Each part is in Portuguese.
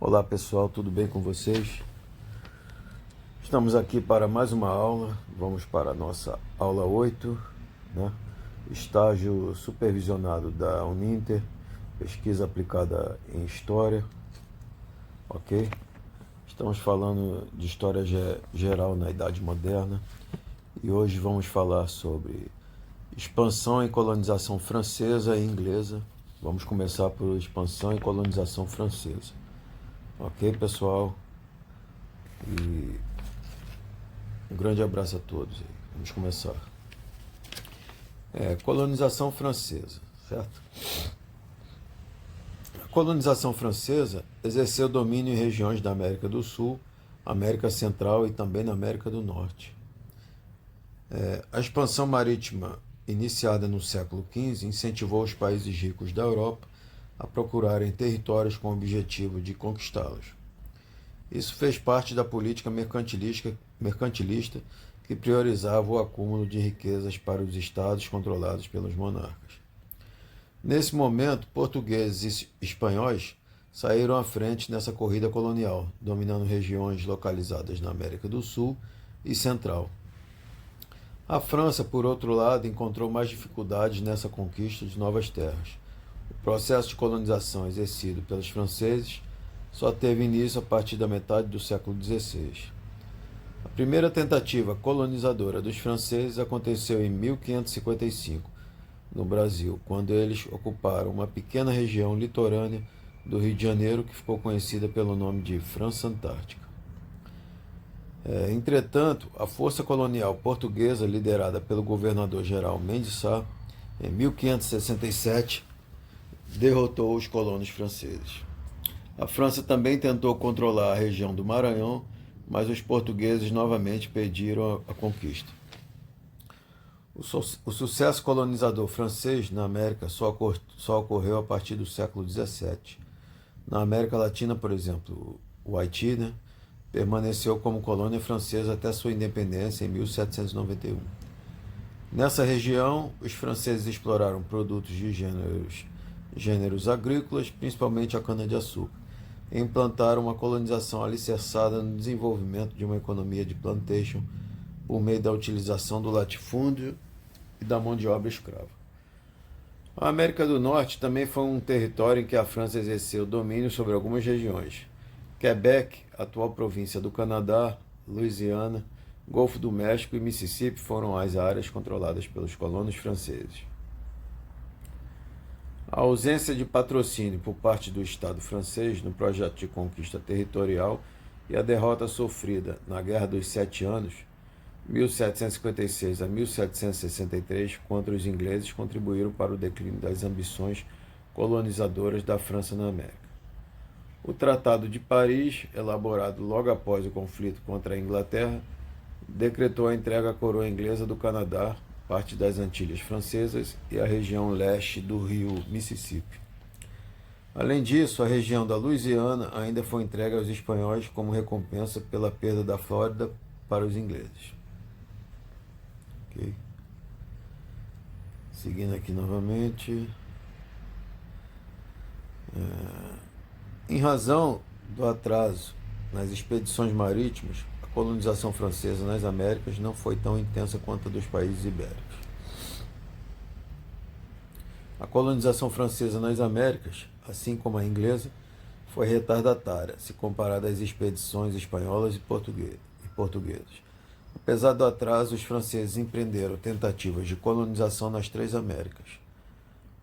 Olá pessoal, tudo bem com vocês? Estamos aqui para mais uma aula, vamos para a nossa aula 8, né? Estágio supervisionado da Uninter, pesquisa aplicada em História, ok? Estamos falando de História geral na Idade Moderna e hoje vamos falar sobre expansão e colonização francesa e inglesa. Vamos começar por expansão e colonização francesa. Ok, pessoal? E um grande abraço a todos. Vamos começar. Colonização francesa, certo? A colonização francesa exerceu domínio em regiões da América do Sul, América Central e também na América do Norte. A expansão marítima iniciada no século XV incentivou os países ricos da Europa a procurarem territórios com o objetivo de conquistá-los. Isso fez parte da política mercantilista que priorizava o acúmulo de riquezas para os estados controlados pelos monarcas. Nesse momento, portugueses e espanhóis saíram à frente nessa corrida colonial, dominando regiões localizadas na América do Sul e Central. A França, por outro lado, encontrou mais dificuldades nessa conquista de novas terras. O processo de colonização exercido pelos franceses só teve início a partir da metade do século XVI. A primeira tentativa colonizadora dos franceses aconteceu em 1555, no Brasil, quando eles ocuparam uma pequena região litorânea do Rio de Janeiro que ficou conhecida pelo nome de França Antártica. Entretanto, a força colonial portuguesa, liderada pelo governador-geral Mendes Sá, em 1567, derrotou os colonos franceses. A França também tentou controlar a região do Maranhão, mas os portugueses novamente pediram a conquista. O sucesso colonizador francês na América só ocorreu a partir do século XVII. Na América Latina, por exemplo, o Haiti, permaneceu como colônia francesa até sua independência em 1791. Nessa região, os franceses exploraram produtos de gêneros agrícolas, principalmente a cana-de-açúcar, e implantaram uma colonização alicerçada no desenvolvimento de uma economia de plantation por meio da utilização do latifúndio e da mão de obra escrava. A América do Norte também foi um território em que a França exerceu domínio sobre algumas regiões. Quebec, atual província do Canadá, Louisiana, Golfo do México e Mississippi foram as áreas controladas pelos colonos franceses. A ausência de patrocínio por parte do Estado francês no projeto de conquista territorial e a derrota sofrida na Guerra dos Sete Anos, 1756 a 1763, contra os ingleses contribuíram para o declínio das ambições colonizadoras da França na América. O Tratado de Paris, elaborado logo após o conflito contra a Inglaterra, decretou a entrega à coroa inglesa do Canadá, parte das Antilhas Francesas e a região leste do rio Mississippi. Além disso, a região da Louisiana ainda foi entregue aos espanhóis como recompensa pela perda da Flórida para os ingleses. Okay. Seguindo aqui novamente. Em razão do atraso nas expedições marítimas, a colonização francesa nas Américas não foi tão intensa quanto a dos países ibéricos. A colonização francesa nas Américas, assim como a inglesa, foi retardatária, se comparada às expedições espanholas e portuguesas. Apesar do atraso, os franceses empreenderam tentativas de colonização nas três Américas.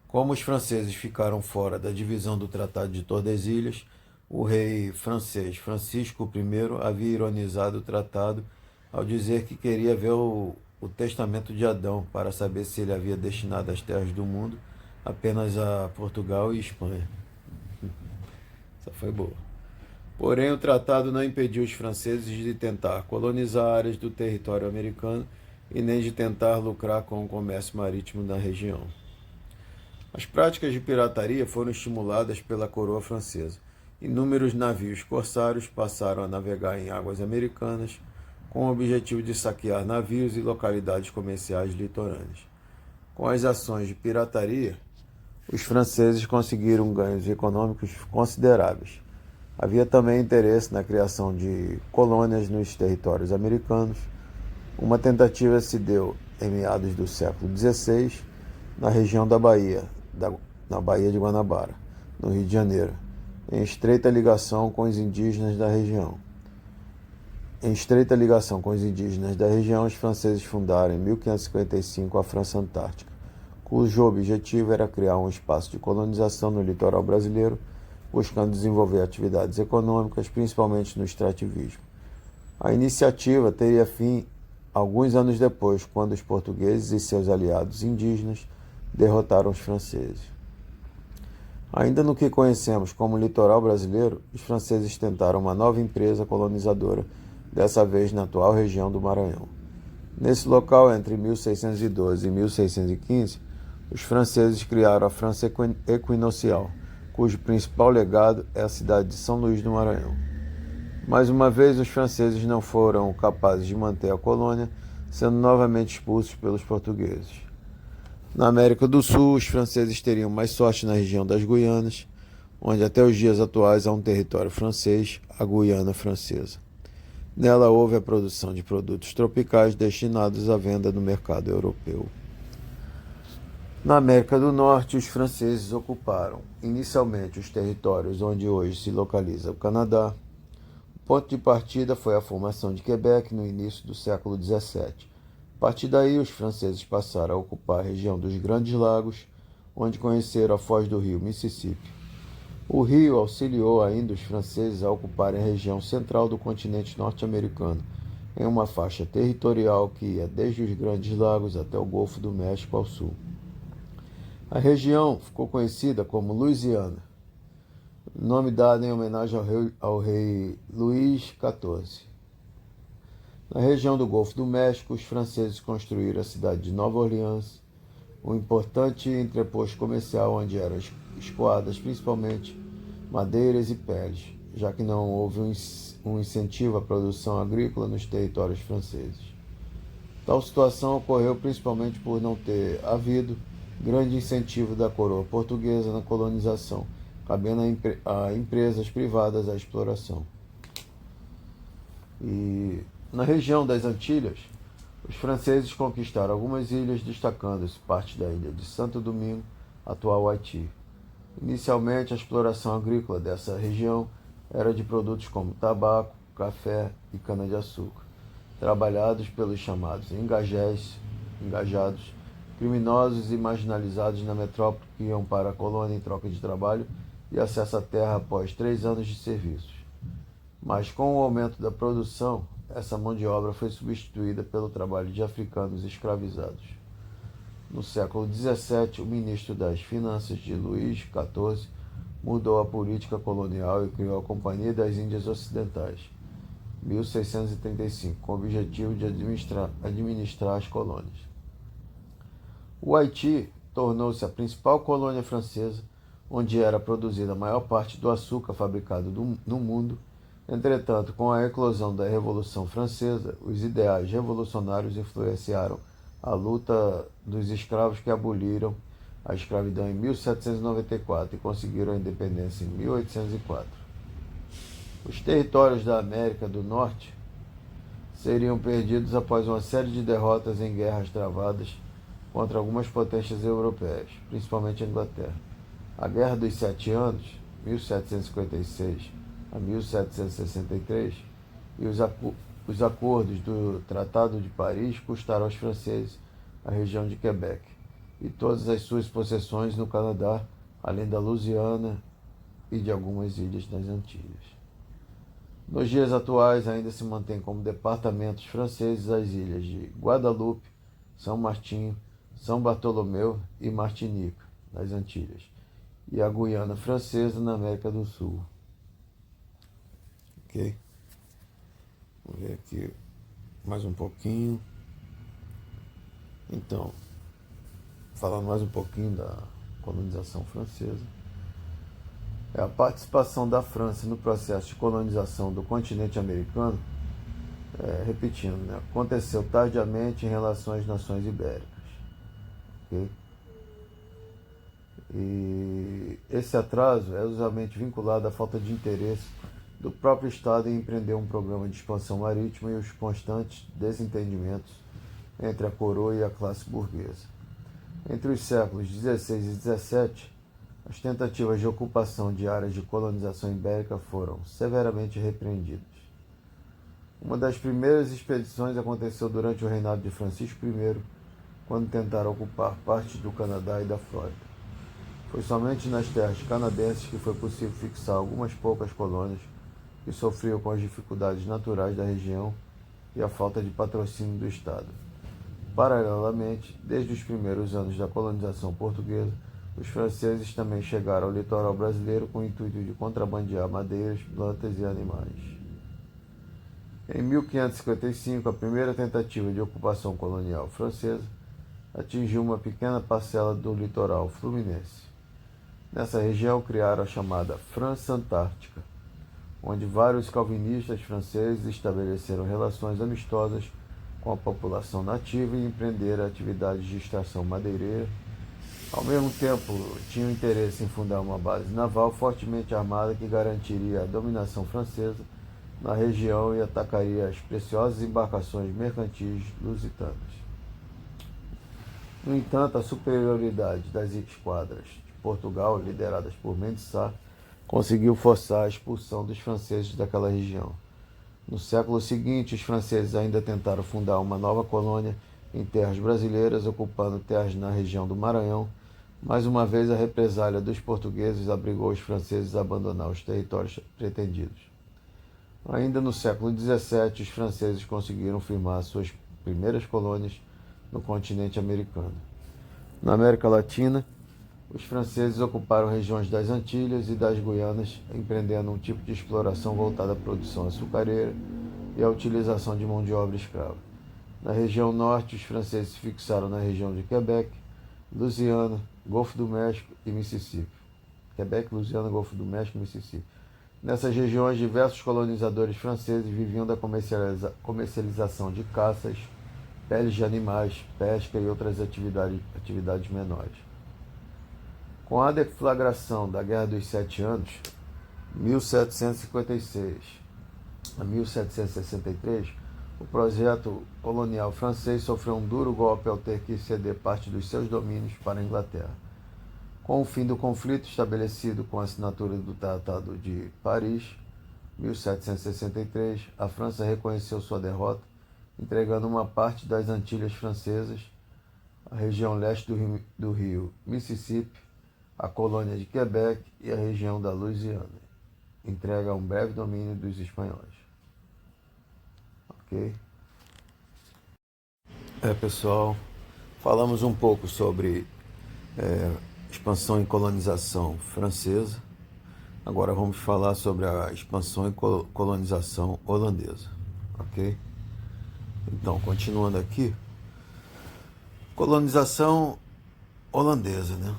Como os franceses ficaram fora da divisão do Tratado de Tordesilhas, o rei francês Francisco I havia ironizado o tratado ao dizer que queria ver o testamento de Adão para saber se ele havia destinado as terras do mundo apenas a Portugal e Espanha. Essa foi boa. Porém, o tratado não impediu os franceses de tentar colonizar áreas do território americano e nem de tentar lucrar com o comércio marítimo na região. As práticas de pirataria foram estimuladas pela coroa francesa. Inúmeros navios corsários passaram a navegar em águas americanas com o objetivo de saquear navios e localidades comerciais litorâneas. Com as ações de pirataria, os franceses conseguiram ganhos econômicos consideráveis. Havia também interesse na criação de colônias nos territórios americanos. Uma tentativa se deu em meados do século XVI na região da Bahia, na Baía de Guanabara, no Rio de Janeiro, em estreita ligação com os indígenas da região. Os franceses fundaram em 1555 a França Antártica, cujo objetivo era criar um espaço de colonização no litoral brasileiro, buscando desenvolver atividades econômicas, principalmente no extrativismo. A iniciativa teria fim alguns anos depois, quando os portugueses e seus aliados indígenas derrotaram os franceses. Ainda no que conhecemos como litoral brasileiro, os franceses tentaram uma nova empresa colonizadora, dessa vez na atual região do Maranhão. Nesse local, entre 1612 e 1615, os franceses criaram a França Equinocial, cujo principal legado é a cidade de São Luís do Maranhão. Mais uma vez, os franceses não foram capazes de manter a colônia, sendo novamente expulsos pelos portugueses. Na América do Sul, os franceses teriam mais sorte na região das Guianas, onde até os dias atuais há um território francês, a Guiana Francesa. Nela houve a produção de produtos tropicais destinados à venda no mercado europeu. Na América do Norte, os franceses ocuparam inicialmente os territórios onde hoje se localiza o Canadá. O ponto de partida foi a formação de Quebec no início do século XVII. A partir daí, os franceses passaram a ocupar a região dos Grandes Lagos, onde conheceram a foz do rio Mississippi. O rio auxiliou ainda os franceses a ocuparem a região central do continente norte-americano, em uma faixa territorial que ia desde os Grandes Lagos até o Golfo do México ao sul. A região ficou conhecida como Louisiana, nome dado em homenagem ao rei Luís XIV. Na região do Golfo do México, os franceses construíram a cidade de Nova Orleans, um importante entreposto comercial onde eram escoadas principalmente madeiras e peles, já que não houve um incentivo à produção agrícola nos territórios franceses. Tal situação ocorreu principalmente por não ter havido grande incentivo da coroa portuguesa na colonização, cabendo a empresas privadas a exploração. E na região das Antilhas, os franceses conquistaram algumas ilhas, destacando-se parte da ilha de Santo Domingo, atual Haiti. Inicialmente, a exploração agrícola dessa região era de produtos como tabaco, café e cana-de-açúcar, trabalhados pelos chamados engajados, criminosos e marginalizados na metrópole que iam para a colônia em troca de trabalho e acesso à terra após 3 anos de serviços. Mas com o aumento da produção, essa mão de obra foi substituída pelo trabalho de africanos escravizados. No século XVII, o ministro das Finanças de Luís XIV mudou a política colonial e criou a Companhia das Índias Ocidentais, 1635, com o objetivo de administrar as colônias. O Haiti tornou-se a principal colônia francesa, onde era produzida a maior parte do açúcar fabricado no mundo. Entretanto, com a eclosão da Revolução Francesa, os ideais revolucionários influenciaram a luta dos escravos que aboliram a escravidão em 1794 e conseguiram a independência em 1804. Os territórios da América do Norte seriam perdidos após uma série de derrotas em guerras travadas contra algumas potências europeias, principalmente a Inglaterra. A Guerra dos 7 Anos, 1756 a 1763, e os acordos do Tratado de Paris custaram aos franceses a região de Quebec e todas as suas possessões no Canadá, além da Louisiana e de algumas ilhas das Antilhas. Nos dias atuais, ainda se mantém como departamentos franceses as ilhas de Guadalupe, São Martinho, São Bartolomeu e Martinica, nas Antilhas, e a Guiana Francesa, na América do Sul. Ok? Vamos ver aqui mais um pouquinho. Então, falando mais um pouquinho da colonização francesa. A participação da França no processo de colonização do continente americano, repetindo, aconteceu tardiamente em relação às nações ibéricas. Okay? E esse atraso é usualmente vinculado à falta de interesse do próprio Estado e empreendeu um programa de expansão marítima e os constantes desentendimentos entre a coroa e a classe burguesa. Entre os séculos XVI e XVII, as tentativas de ocupação de áreas de colonização ibérica foram severamente repreendidas. Uma das primeiras expedições aconteceu durante o reinado de Francisco I, quando tentaram ocupar partes do Canadá e da Flórida. Foi somente nas terras canadenses que foi possível fixar algumas poucas colônias que sofriam com as dificuldades naturais da região e a falta de patrocínio do Estado. Paralelamente, desde os primeiros anos da colonização portuguesa, os franceses também chegaram ao litoral brasileiro com o intuito de contrabandear madeiras, plantas e animais. Em 1555, a primeira tentativa de ocupação colonial francesa atingiu uma pequena parcela do litoral fluminense. Nessa região criaram a chamada França Antártica, onde vários calvinistas franceses estabeleceram relações amistosas com a população nativa e empreenderam atividades de extração madeireira. Ao mesmo tempo, tinham interesse em fundar uma base naval fortemente armada que garantiria a dominação francesa na região e atacaria as preciosas embarcações mercantis lusitanas. No entanto, a superioridade das esquadras de Portugal, lideradas por Mendes Sá, conseguiu forçar a expulsão dos franceses daquela região. No século seguinte, os franceses ainda tentaram fundar uma nova colônia em terras brasileiras, ocupando terras na região do Maranhão. Mais uma vez, a represália dos portugueses obrigou os franceses a abandonar os territórios pretendidos. Ainda no século XVII, os franceses conseguiram firmar suas primeiras colônias no continente americano. Na América Latina, os franceses ocuparam regiões das Antilhas e das Guianas, empreendendo um tipo de exploração voltada à produção açucareira e à utilização de mão de obra escrava. Na região norte, os franceses se fixaram na região de Quebec, Louisiana, Golfo do México e Mississippi. Quebec, Louisiana, Golfo do México e Mississippi. Nessas regiões, diversos colonizadores franceses viviam da comercialização de caças, peles de animais, pesca e outras atividades menores. Com a deflagração da Guerra dos Sete Anos, 1756 a 1763, o projeto colonial francês sofreu um duro golpe ao ter que ceder parte dos seus domínios para a Inglaterra. Com o fim do conflito estabelecido com a assinatura do Tratado de Paris, 1763, a França reconheceu sua derrota, entregando uma parte das Antilhas francesas, a região leste do rio Mississippi, a colônia de Quebec e a região da Louisiana. Entrega um breve domínio dos espanhóis. Ok? Pessoal, falamos um pouco sobre expansão e colonização francesa. Agora vamos falar sobre a expansão e colonização holandesa. Ok? Então, continuando aqui, colonização holandesa, né?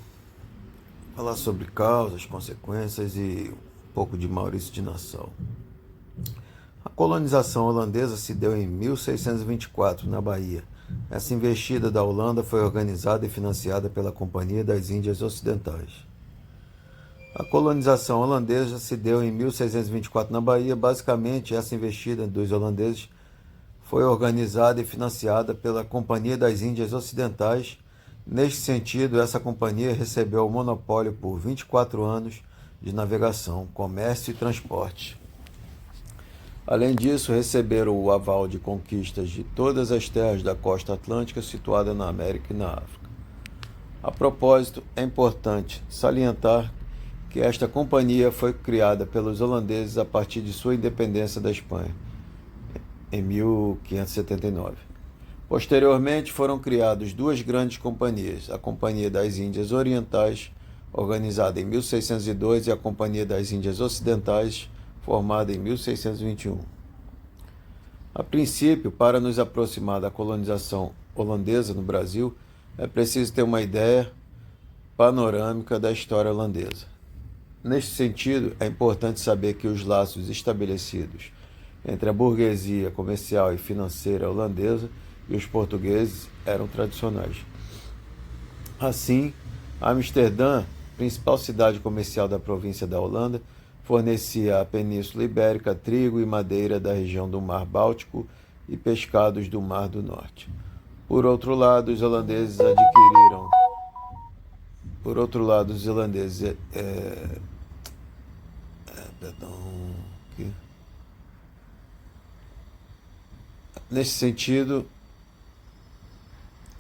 Falar sobre causas, consequências e um pouco de Maurício de Nassau. A colonização holandesa se deu em 1624, na Bahia. Essa investida da Holanda foi organizada e financiada pela Companhia das Índias Ocidentais. A colonização holandesa se deu em 1624 na Bahia. Basicamente, essa investida dos holandeses foi organizada e financiada pela Companhia das Índias Ocidentais. Neste sentido, essa companhia recebeu o monopólio por 24 anos de navegação, comércio e transporte. Além disso, receberam o aval de conquistas de todas as terras da costa atlântica situada na América e na África. A propósito, é importante salientar que esta companhia foi criada pelos holandeses a partir de sua independência da Espanha, em 1579. Posteriormente, foram criadas duas grandes companhias, a Companhia das Índias Orientais, organizada em 1602, e a Companhia das Índias Ocidentais, formada em 1621. A princípio, para nos aproximar da colonização holandesa no Brasil, é preciso ter uma ideia panorâmica da história holandesa. Neste sentido, é importante saber que os laços estabelecidos entre a burguesia comercial e financeira holandesa e os portugueses eram tradicionais. Assim, Amsterdã, principal cidade comercial da província da Holanda, fornecia à Península Ibérica trigo e madeira da região do Mar Báltico e pescados do Mar do Norte. Por outro lado, os holandeses adquiriram. Por outro lado, os holandeses. Perdão. Aqui. Nesse sentido.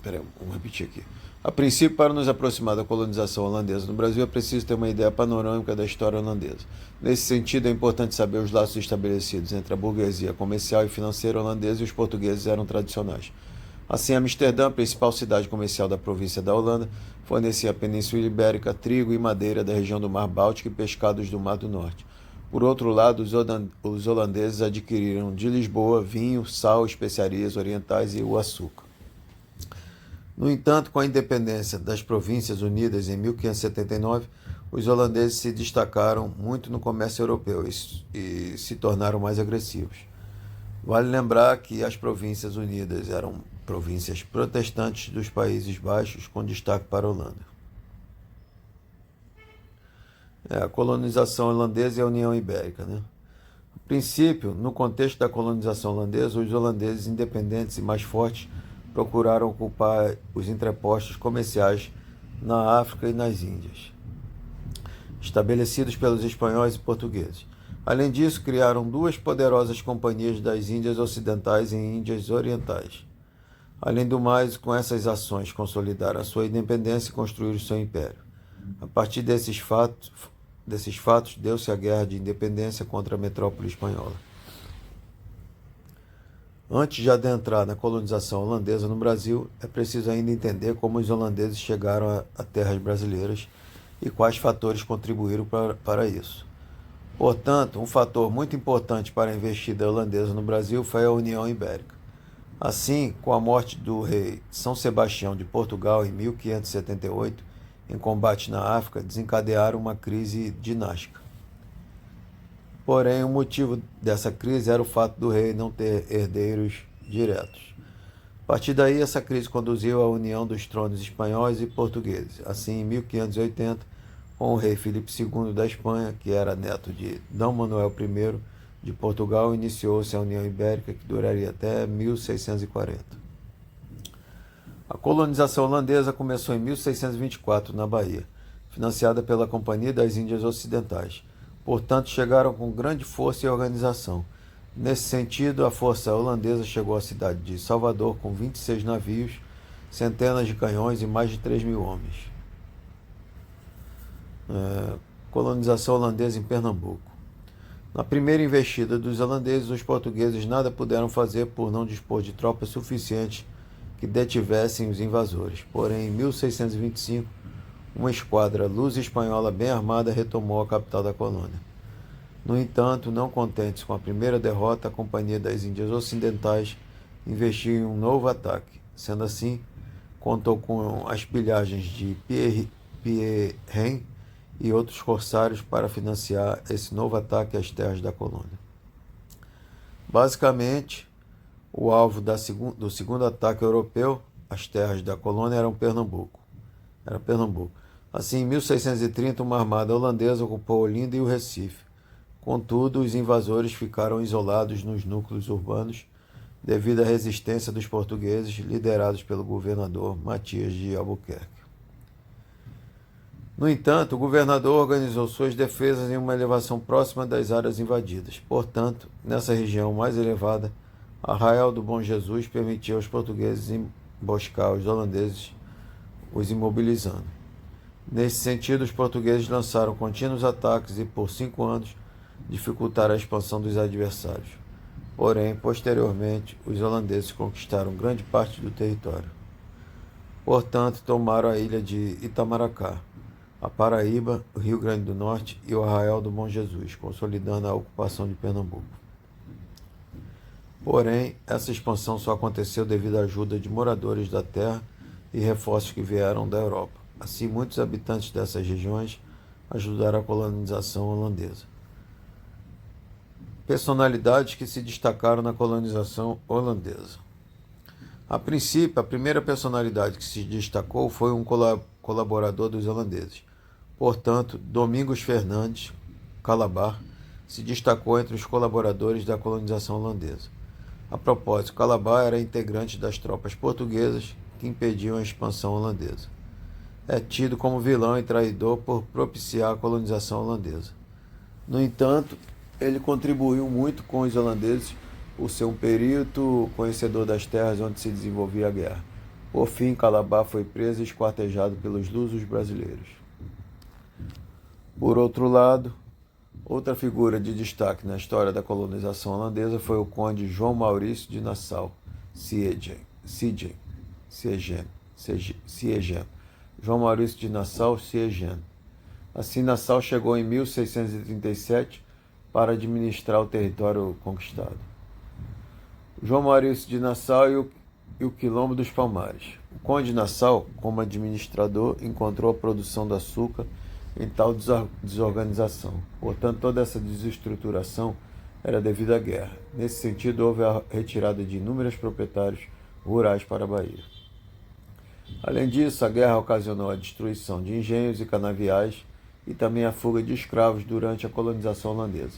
Peraí, vamos repetir aqui. A princípio, para nos aproximar da colonização holandesa no Brasil, é preciso ter uma ideia panorâmica da história holandesa. Nesse sentido, é importante saber os laços estabelecidos entre a burguesia comercial e financeira holandesa e os portugueses eram tradicionais. Assim, Amsterdã, a principal cidade comercial da província da Holanda, fornecia à Península Ibérica trigo e madeira da região do Mar Báltico e pescados do Mar do Norte. Por outro lado, os holandeses adquiriram de Lisboa vinho, sal, especiarias orientais e o açúcar. No entanto, com a independência das Províncias Unidas em 1579, os holandeses se destacaram muito no comércio europeu e se tornaram mais agressivos. Vale lembrar que as Províncias Unidas eram províncias protestantes dos Países Baixos, com destaque para a Holanda. A colonização holandesa e a União Ibérica. A princípio, no contexto da colonização holandesa, os holandeses independentes e mais fortes procuraram ocupar os entrepostos comerciais na África e nas Índias, estabelecidos pelos espanhóis e portugueses. Além disso, criaram duas poderosas companhias das Índias Ocidentais e Índias Orientais. Além do mais, com essas ações consolidaram a sua independência e construíram seu império. A partir desses fatos deu-se a Guerra de Independência contra a metrópole espanhola. Antes de adentrar na colonização holandesa no Brasil, é preciso ainda entender como os holandeses chegaram a terras brasileiras e quais fatores contribuíram para isso. Portanto, um fator muito importante para a investida holandesa no Brasil foi a União Ibérica. Assim, com a morte do rei São Sebastião de Portugal em 1578, em combate na África, desencadearam uma crise dinástica. Porém, o motivo dessa crise era o fato do rei não ter herdeiros diretos. A partir daí, essa crise conduziu à união dos tronos espanhóis e portugueses. Assim, em 1580, com o rei Filipe II da Espanha, que era neto de D. Manuel I de Portugal, iniciou-se a União Ibérica, que duraria até 1640. A colonização holandesa começou em 1624, na Bahia, financiada pela Companhia das Índias Ocidentais. Portanto, chegaram com grande força e organização. Nesse sentido, a força holandesa chegou à cidade de Salvador com 26 navios, centenas de canhões e mais de 3.000 homens. Colonização holandesa em Pernambuco. Na primeira investida dos holandeses, os portugueses nada puderam fazer por não dispor de tropas suficientes que detivessem os invasores. Porém, em 1625, uma esquadra luso-espanhola bem armada retomou a capital da colônia. No entanto, não contentes com a primeira derrota, a Companhia das Índias Ocidentais investiu em um novo ataque. Sendo assim, contou com as pilhagens de Pierre e outros corsários para financiar esse novo ataque às terras da colônia. Basicamente, o alvo do segundo ataque europeu às terras da colônia era Pernambuco. Assim, em 1630, uma armada holandesa ocupou Olinda e o Recife. Contudo, os invasores ficaram isolados nos núcleos urbanos devido à resistência dos portugueses, liderados pelo governador Matias de Albuquerque. No entanto, o governador organizou suas defesas em uma elevação próxima das áreas invadidas. Portanto, nessa região mais elevada, Arraial do Bom Jesus permitia aos portugueses emboscar os holandeses, os imobilizando. Nesse sentido, os portugueses lançaram contínuos ataques e, por 5 anos, dificultaram a expansão dos adversários. Porém, posteriormente, os holandeses conquistaram grande parte do território. Portanto, tomaram a ilha de Itamaracá, a Paraíba, o Rio Grande do Norte e o Arraial do Bom Jesus, consolidando a ocupação de Pernambuco. Porém, essa expansão só aconteceu devido à ajuda de moradores da terra e reforços que vieram da Europa. Assim, muitos habitantes dessas regiões ajudaram a colonização holandesa. Personalidades que se destacaram na colonização holandesa. A princípio, a primeira personalidade que se destacou foi um colaborador dos holandeses. Portanto, Domingos Fernandes, Calabar se destacou entre os colaboradores da colonização holandesa. A propósito, Calabar era integrante das tropas portuguesas que impediam a expansão holandesa. É tido como vilão e traidor por propiciar a colonização holandesa. No entanto, ele contribuiu muito com os holandeses por ser um perito conhecedor das terras onde se desenvolvia a guerra. Por fim, Calabar foi preso e esquartejado pelos lusos brasileiros. Por outro lado, outra figura de destaque na história da colonização holandesa foi o conde João Maurício de Nassau-Siegen. João Maurício de Nassau-Siegen. Assim, Nassau chegou em 1637 para administrar o território conquistado. João Maurício de Nassau e o Quilombo dos Palmares. O conde de Nassau, como administrador, encontrou a produção do açúcar em tal desorganização. Portanto, toda essa desestruturação era devido à guerra. Nesse sentido, houve a retirada de inúmeros proprietários rurais para a Bahia. Além disso, a guerra ocasionou a destruição de engenhos e canaviais e também a fuga de escravos durante a colonização holandesa.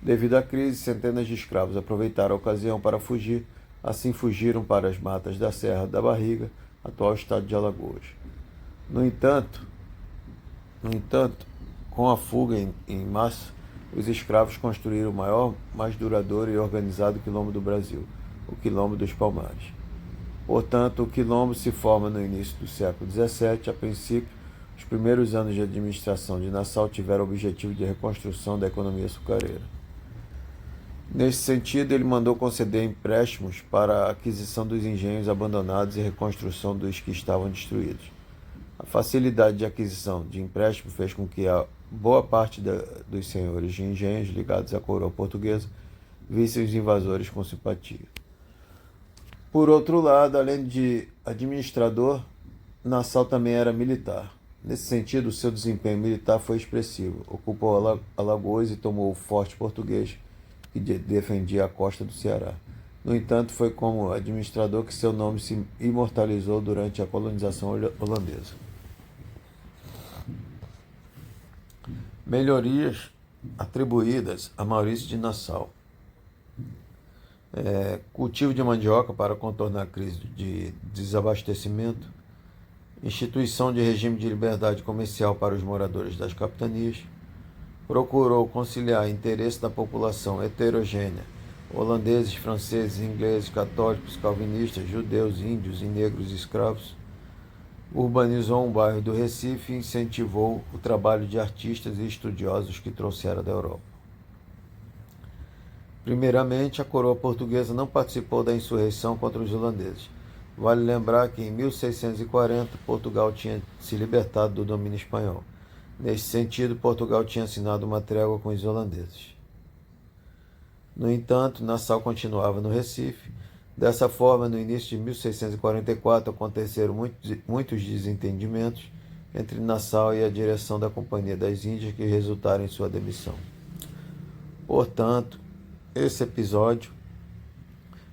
Devido à crise, centenas de escravos aproveitaram a ocasião para fugir, assim fugiram para as matas da Serra da Barriga, atual estado de Alagoas. No entanto, com a fuga em massa, os escravos construíram o maior, mais duradouro e organizado quilombo do Brasil, o Quilombo dos Palmares. Portanto, o quilombo se forma no início do século XVII. A princípio, os primeiros anos de administração de Nassau tiveram o objetivo de reconstrução da economia açucareira. Nesse sentido, ele mandou conceder empréstimos para a aquisição dos engenhos abandonados e reconstrução dos que estavam destruídos. A facilidade de aquisição de empréstimo fez com que a boa parte dos senhores de engenhos ligados à coroa portuguesa vissem os invasores com simpatia. Por outro lado, além de administrador, Nassau também era militar. Nesse sentido, seu desempenho militar foi expressivo. Ocupou Alagoas e tomou o forte português que defendia a costa do Ceará. No entanto, foi como administrador que seu nome se imortalizou durante a colonização holandesa. Melhorias atribuídas a Maurício de Nassau. Cultivo de mandioca para contornar a crise de desabastecimento, instituição de regime de liberdade comercial para os moradores das capitanias, procurou conciliar interesse da população heterogênea, holandeses, franceses, ingleses, católicos, calvinistas, judeus, índios e negros escravos, urbanizou um bairro do Recife e incentivou o trabalho de artistas e estudiosos que trouxeram da Europa. Primeiramente, a coroa portuguesa não participou da insurreição contra os holandeses. Vale lembrar que em 1640 Portugal tinha se libertado do domínio espanhol. Neste sentido, Portugal tinha assinado uma trégua com os holandeses. No entanto, Nassau continuava no Recife. Dessa forma, no início de 1644, aconteceram muitos desentendimentos entre Nassau e a direção da Companhia das Índias que resultaram em sua demissão. Portanto, esse episódio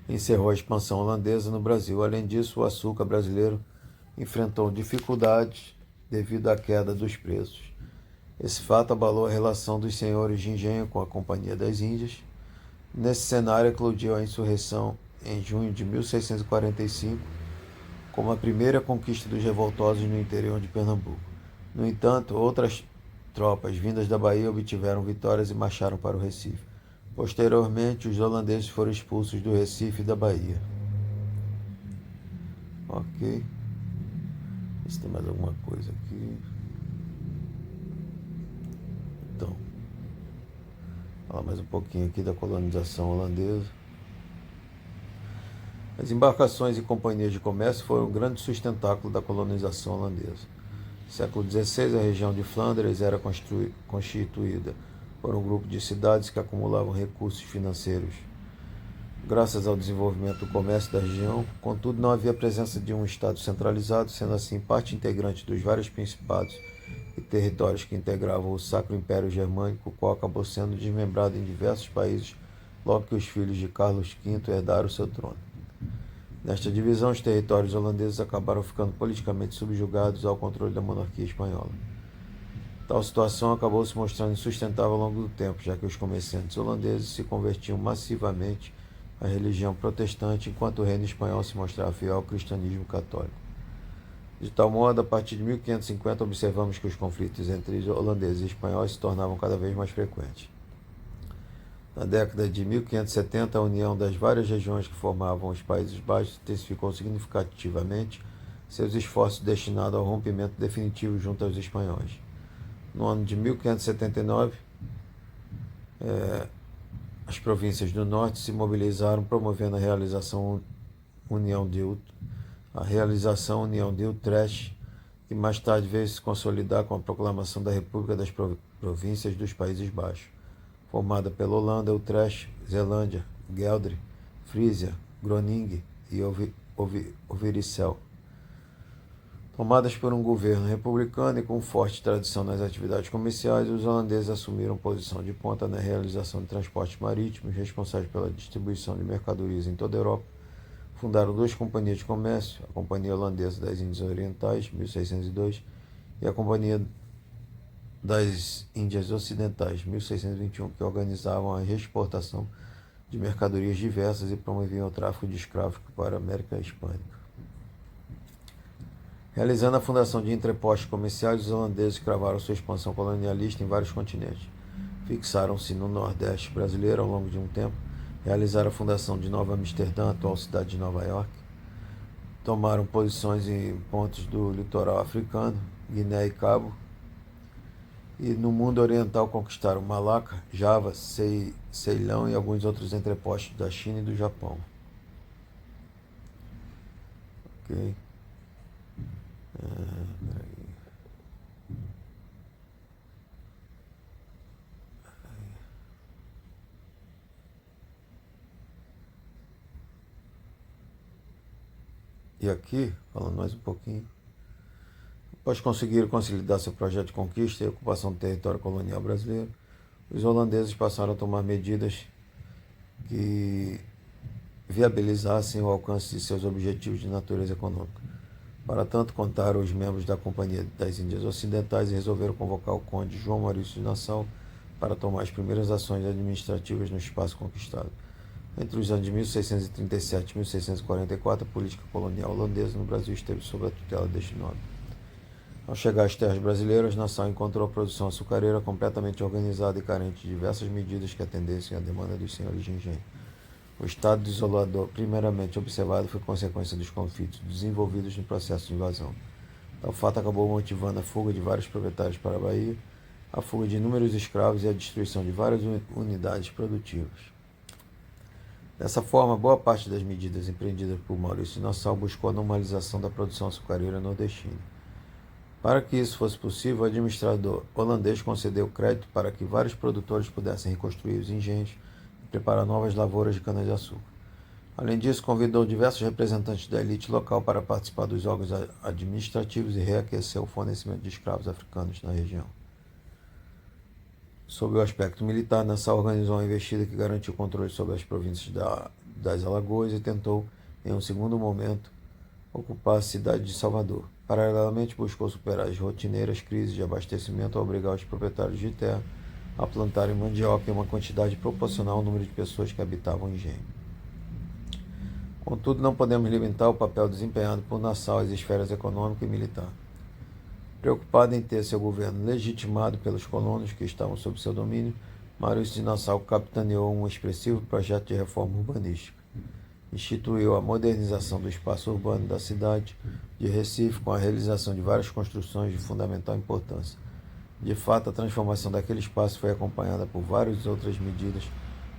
encerrou a expansão holandesa no Brasil. Além disso, o açúcar brasileiro enfrentou dificuldades devido à queda dos preços. Esse fato abalou a relação dos senhores de engenho com a Companhia das Índias. Nesse cenário, eclodiu a insurreição em junho de 1645, como a primeira conquista dos revoltosos no interior de Pernambuco. No entanto, outras tropas vindas da Bahia obtiveram vitórias e marcharam para o Recife. Posteriormente, os holandeses foram expulsos do Recife e da Bahia. Ok. Se tem mais alguma coisa aqui. Então, falar mais um pouquinho aqui da colonização holandesa. As embarcações e companhias de comércio foram um grande sustentáculo da colonização holandesa. No século XVI, a região de Flandres era constituída por um grupo de cidades que acumulavam recursos financeiros graças ao desenvolvimento do comércio da região. Contudo, não havia presença de um Estado centralizado, sendo assim parte integrante dos vários principados e territórios que integravam o Sacro Império Germânico, o qual acabou sendo desmembrado em diversos países logo que os filhos de Carlos V herdaram seu trono. Nesta divisão, os territórios holandeses acabaram ficando politicamente subjugados ao controle da monarquia espanhola. Tal situação acabou se mostrando insustentável ao longo do tempo, já que os comerciantes holandeses se convertiam massivamente à religião protestante, enquanto o reino espanhol se mostrava fiel ao cristianismo católico. De tal modo, a partir de 1550, observamos que os conflitos entre holandeses e espanhóis se tornavam cada vez mais frequentes. Na década de 1570, a união das várias regiões que formavam os Países Baixos intensificou significativamente seus esforços destinados ao rompimento definitivo junto aos espanhóis. No ano de 1579, as províncias do norte se mobilizaram, promovendo a realização União de Utrecht, que mais tarde veio se consolidar com a proclamação da República das Províncias dos Países Baixos, formada pela Holanda, Utrecht, Zelândia, Geldre, Frisia, Groningen e Overijssel. Tomadas por um governo republicano e com forte tradição nas atividades comerciais, os holandeses assumiram posição de ponta na realização de transportes marítimos, responsáveis pela distribuição de mercadorias em toda a Europa. Fundaram duas companhias de comércio, a Companhia Holandesa das Índias Orientais, 1602, e a Companhia das Índias Ocidentais, 1621, que organizavam a exportação de mercadorias diversas e promoviam o tráfico de escravos para a América Hispânica. Realizando a fundação de entrepostos comerciais, os holandeses cravaram sua expansão colonialista em vários continentes. Fixaram-se no Nordeste brasileiro ao longo de um tempo, realizaram a fundação de Nova Amsterdã, atual cidade de Nova York, tomaram posições em pontos do litoral africano, Guiné e Cabo, e no mundo oriental conquistaram Malaca, Java, Ceilão e alguns outros entrepostos da China e do Japão. Ok. E aqui, falando mais um pouquinho, após conseguir consolidar seu projeto de conquista e ocupação do território colonial brasileiro, os holandeses passaram a tomar medidas que viabilizassem o alcance de seus objetivos de natureza econômica. Para tanto, contaram os membros da Companhia das Índias Ocidentais e resolveram convocar o conde João Maurício de Nassau para tomar as primeiras ações administrativas no espaço conquistado. Entre os anos de 1637 e 1644, a política colonial holandesa no Brasil esteve sob a tutela deste nobre. Ao chegar às terras brasileiras, Nassau encontrou a produção açucareira completamente organizada e carente de diversas medidas que atendessem à demanda dos senhores de engenho. O estado desolador, primeiramente observado, foi consequência dos conflitos desenvolvidos no processo de invasão. Tal fato acabou motivando a fuga de vários proprietários para a Bahia, a fuga de inúmeros escravos e a destruição de várias unidades produtivas. Dessa forma, boa parte das medidas empreendidas por Maurício de Nassau buscou a normalização da produção açucareira nordestina. Para que isso fosse possível, o administrador holandês concedeu crédito para que vários produtores pudessem reconstruir os engenhos e preparar novas lavouras de cana-de-açúcar. Além disso, convidou diversos representantes da elite local para participar dos órgãos administrativos e reaqueceu o fornecimento de escravos africanos na região. Sob o aspecto militar, Nassau organizou uma investida que garantiu o controle sobre as províncias das Alagoas e tentou, em um segundo momento, ocupar a cidade de Salvador. Paralelamente, buscou superar as rotineiras crises de abastecimento ao obrigar os proprietários de terra a plantarem mandioca em uma quantidade proporcional ao número de pessoas que habitavam o engenho. Contudo, não podemos limitar o papel desempenhado por Nassau às esferas econômica e militar. Preocupado em ter seu governo legitimado pelos colonos que estavam sob seu domínio, Maurício de Nassau capitaneou um expressivo projeto de reforma urbanística. Instituiu a modernização do espaço urbano da cidade de Recife com a realização de várias construções de fundamental importância. De fato, a transformação daquele espaço foi acompanhada por várias outras medidas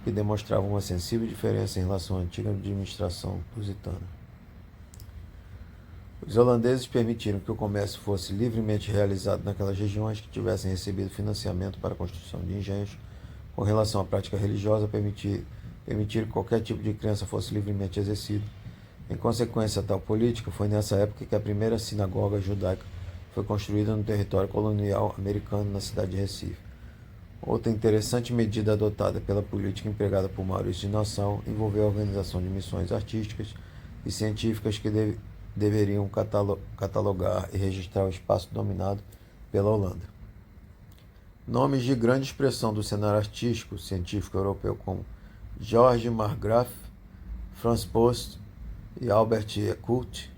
que demonstravam uma sensível diferença em relação à antiga administração lusitana. Os holandeses permitiram que o comércio fosse livremente realizado naquelas regiões que tivessem recebido financiamento para a construção de engenhos. Com relação à prática religiosa, permitir que qualquer tipo de crença fosse livremente exercida. Em consequência a tal política, foi nessa época que a primeira sinagoga judaica foi construída no território colonial americano na cidade de Recife. Outra interessante medida adotada pela política empregada por Maurício de Nassau envolveu a organização de missões artísticas e científicas que deveriam catalogar e registrar o espaço dominado pela Holanda. Nomes de grande expressão do cenário artístico científico europeu como George Marggraf, Franz Post e Albert Eckert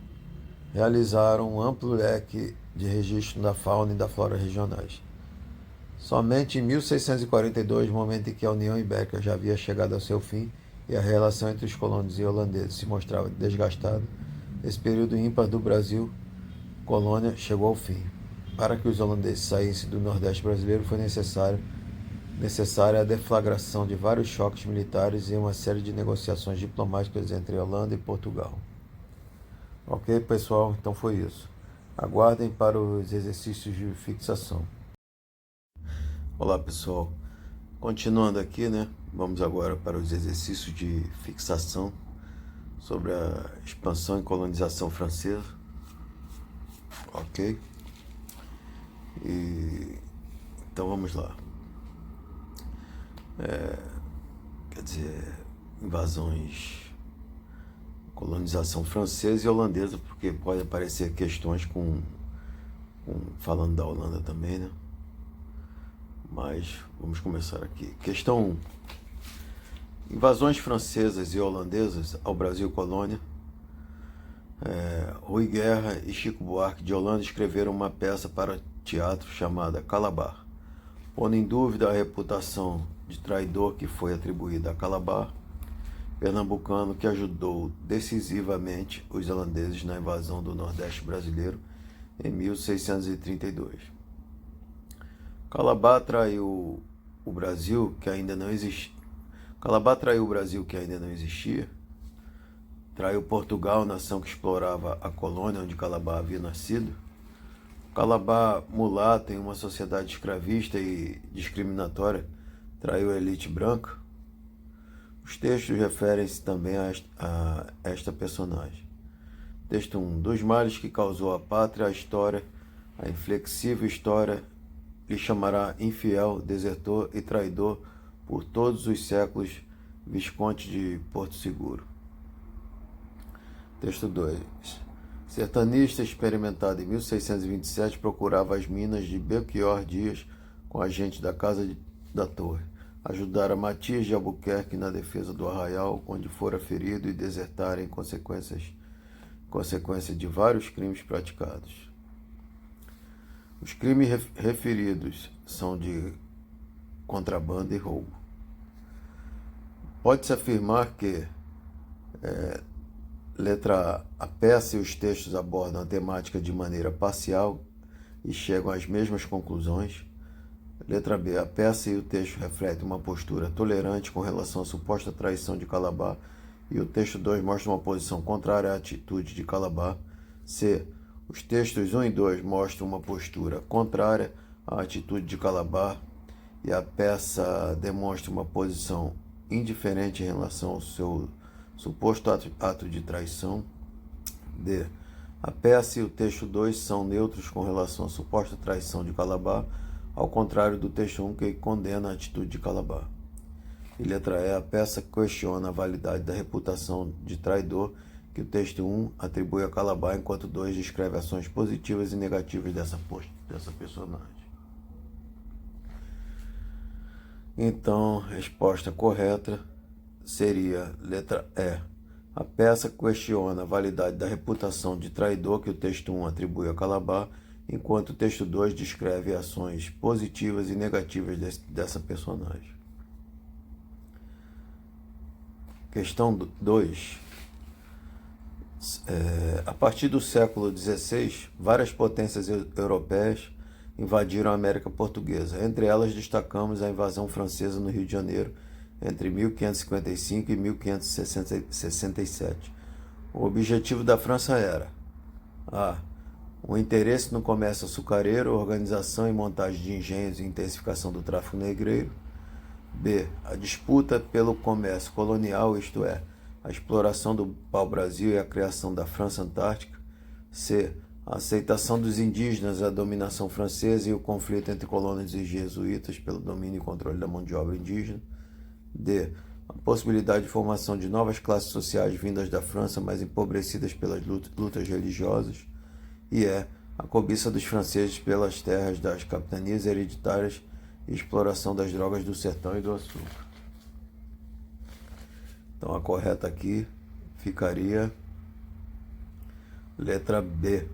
realizaram um amplo leque de registro da fauna e da flora regionais. Somente em 1642, momento em que a União Ibérica já havia chegado ao seu fim e a relação entre os colonos e holandeses se mostrava desgastada, esse período ímpar do Brasil colônia chegou ao fim. Para que os holandeses saíssem do Nordeste brasileiro foi necessária a deflagração de vários choques militares e uma série de negociações diplomáticas entre Holanda e Portugal. Ok, pessoal? Então foi isso. Aguardem para os exercícios de fixação. Olá, pessoal. Continuando aqui, né? Vamos agora para os exercícios de fixação sobre a expansão e colonização francesa. Ok? Então vamos lá. Quer dizer, invasões, colonização francesa e holandesa, porque pode aparecer questões falando da Holanda também, né? Mas vamos começar aqui. Questão 1. Invasões francesas e holandesas ao Brasil colônia. Rui Guerra e Chico Buarque de Holanda escreveram uma peça para teatro chamada Calabar, pondo em dúvida a reputação de traidor que foi atribuída a Calabar, pernambucano que ajudou decisivamente os holandeses na invasão do Nordeste brasileiro em 1632. Calabar traiu o Brasil que ainda não existia. Traiu Portugal, nação que explorava a colônia onde Calabar havia nascido. Calabar, mulato em uma sociedade escravista e discriminatória, traiu a elite branca. Os textos referem-se também a esta personagem. Texto 1. Dos males que causou a pátria, a história, a inflexível história, lhe chamará infiel, desertor e traidor por todos os séculos, Visconde de Porto Seguro. Texto 2. Sertanista experimentado em 1627 procurava as minas de Belchior Dias com agentes da Casa da Torre. Ajudara Matias de Albuquerque na defesa do Arraial, onde fora ferido e desertara em consequência de vários crimes praticados. Os crimes referidos são de contrabando e roubo. Pode-se afirmar que letra A, a peça e os textos abordam a temática de maneira parcial e chegam às mesmas conclusões. Letra B, a peça e o texto refletem uma postura tolerante com relação à suposta traição de Calabar e o texto 2 mostra uma posição contrária à atitude de Calabar. C, os textos 1 e 2 mostram uma postura contrária à atitude de Calabar e a peça demonstra uma posição indiferente em relação ao seu suposto ato de traição. D. A peça e o texto 2 são neutros com relação à suposta traição de Calabar, ao contrário do texto 1 que condena a atitude de Calabar. E letra E. A peça questiona a validade da reputação de traidor que o texto 1 atribui a Calabar, enquanto o 2 descreve ações positivas e negativas dessa personagem. Então, resposta correta seria letra E. A peça questiona a validade da reputação de traidor que o texto 1 atribui a Calabar, enquanto o texto 2 descreve ações positivas e negativas dessa personagem. Questão 2. A partir do século XVI, várias potências europeias invadiram a América Portuguesa. Entre elas, destacamos a invasão francesa no Rio de Janeiro, entre 1555 e 1567. O objetivo da França era: A. O interesse no comércio açucareiro, organização e montagem de engenhos e intensificação do tráfico negreiro. B. A disputa pelo comércio colonial, isto é, a exploração do pau-brasil e a criação da França Antártica. C. A aceitação dos indígenas à dominação francesa e o conflito entre colônias e jesuítas pelo domínio e controle da mão de obra indígena. D. A possibilidade de formação de novas classes sociais vindas da França, mas empobrecidas pelas lutas religiosas. E a cobiça dos franceses pelas terras das capitanias hereditárias e exploração das drogas do sertão e do açúcar. Então a correta aqui ficaria letra B.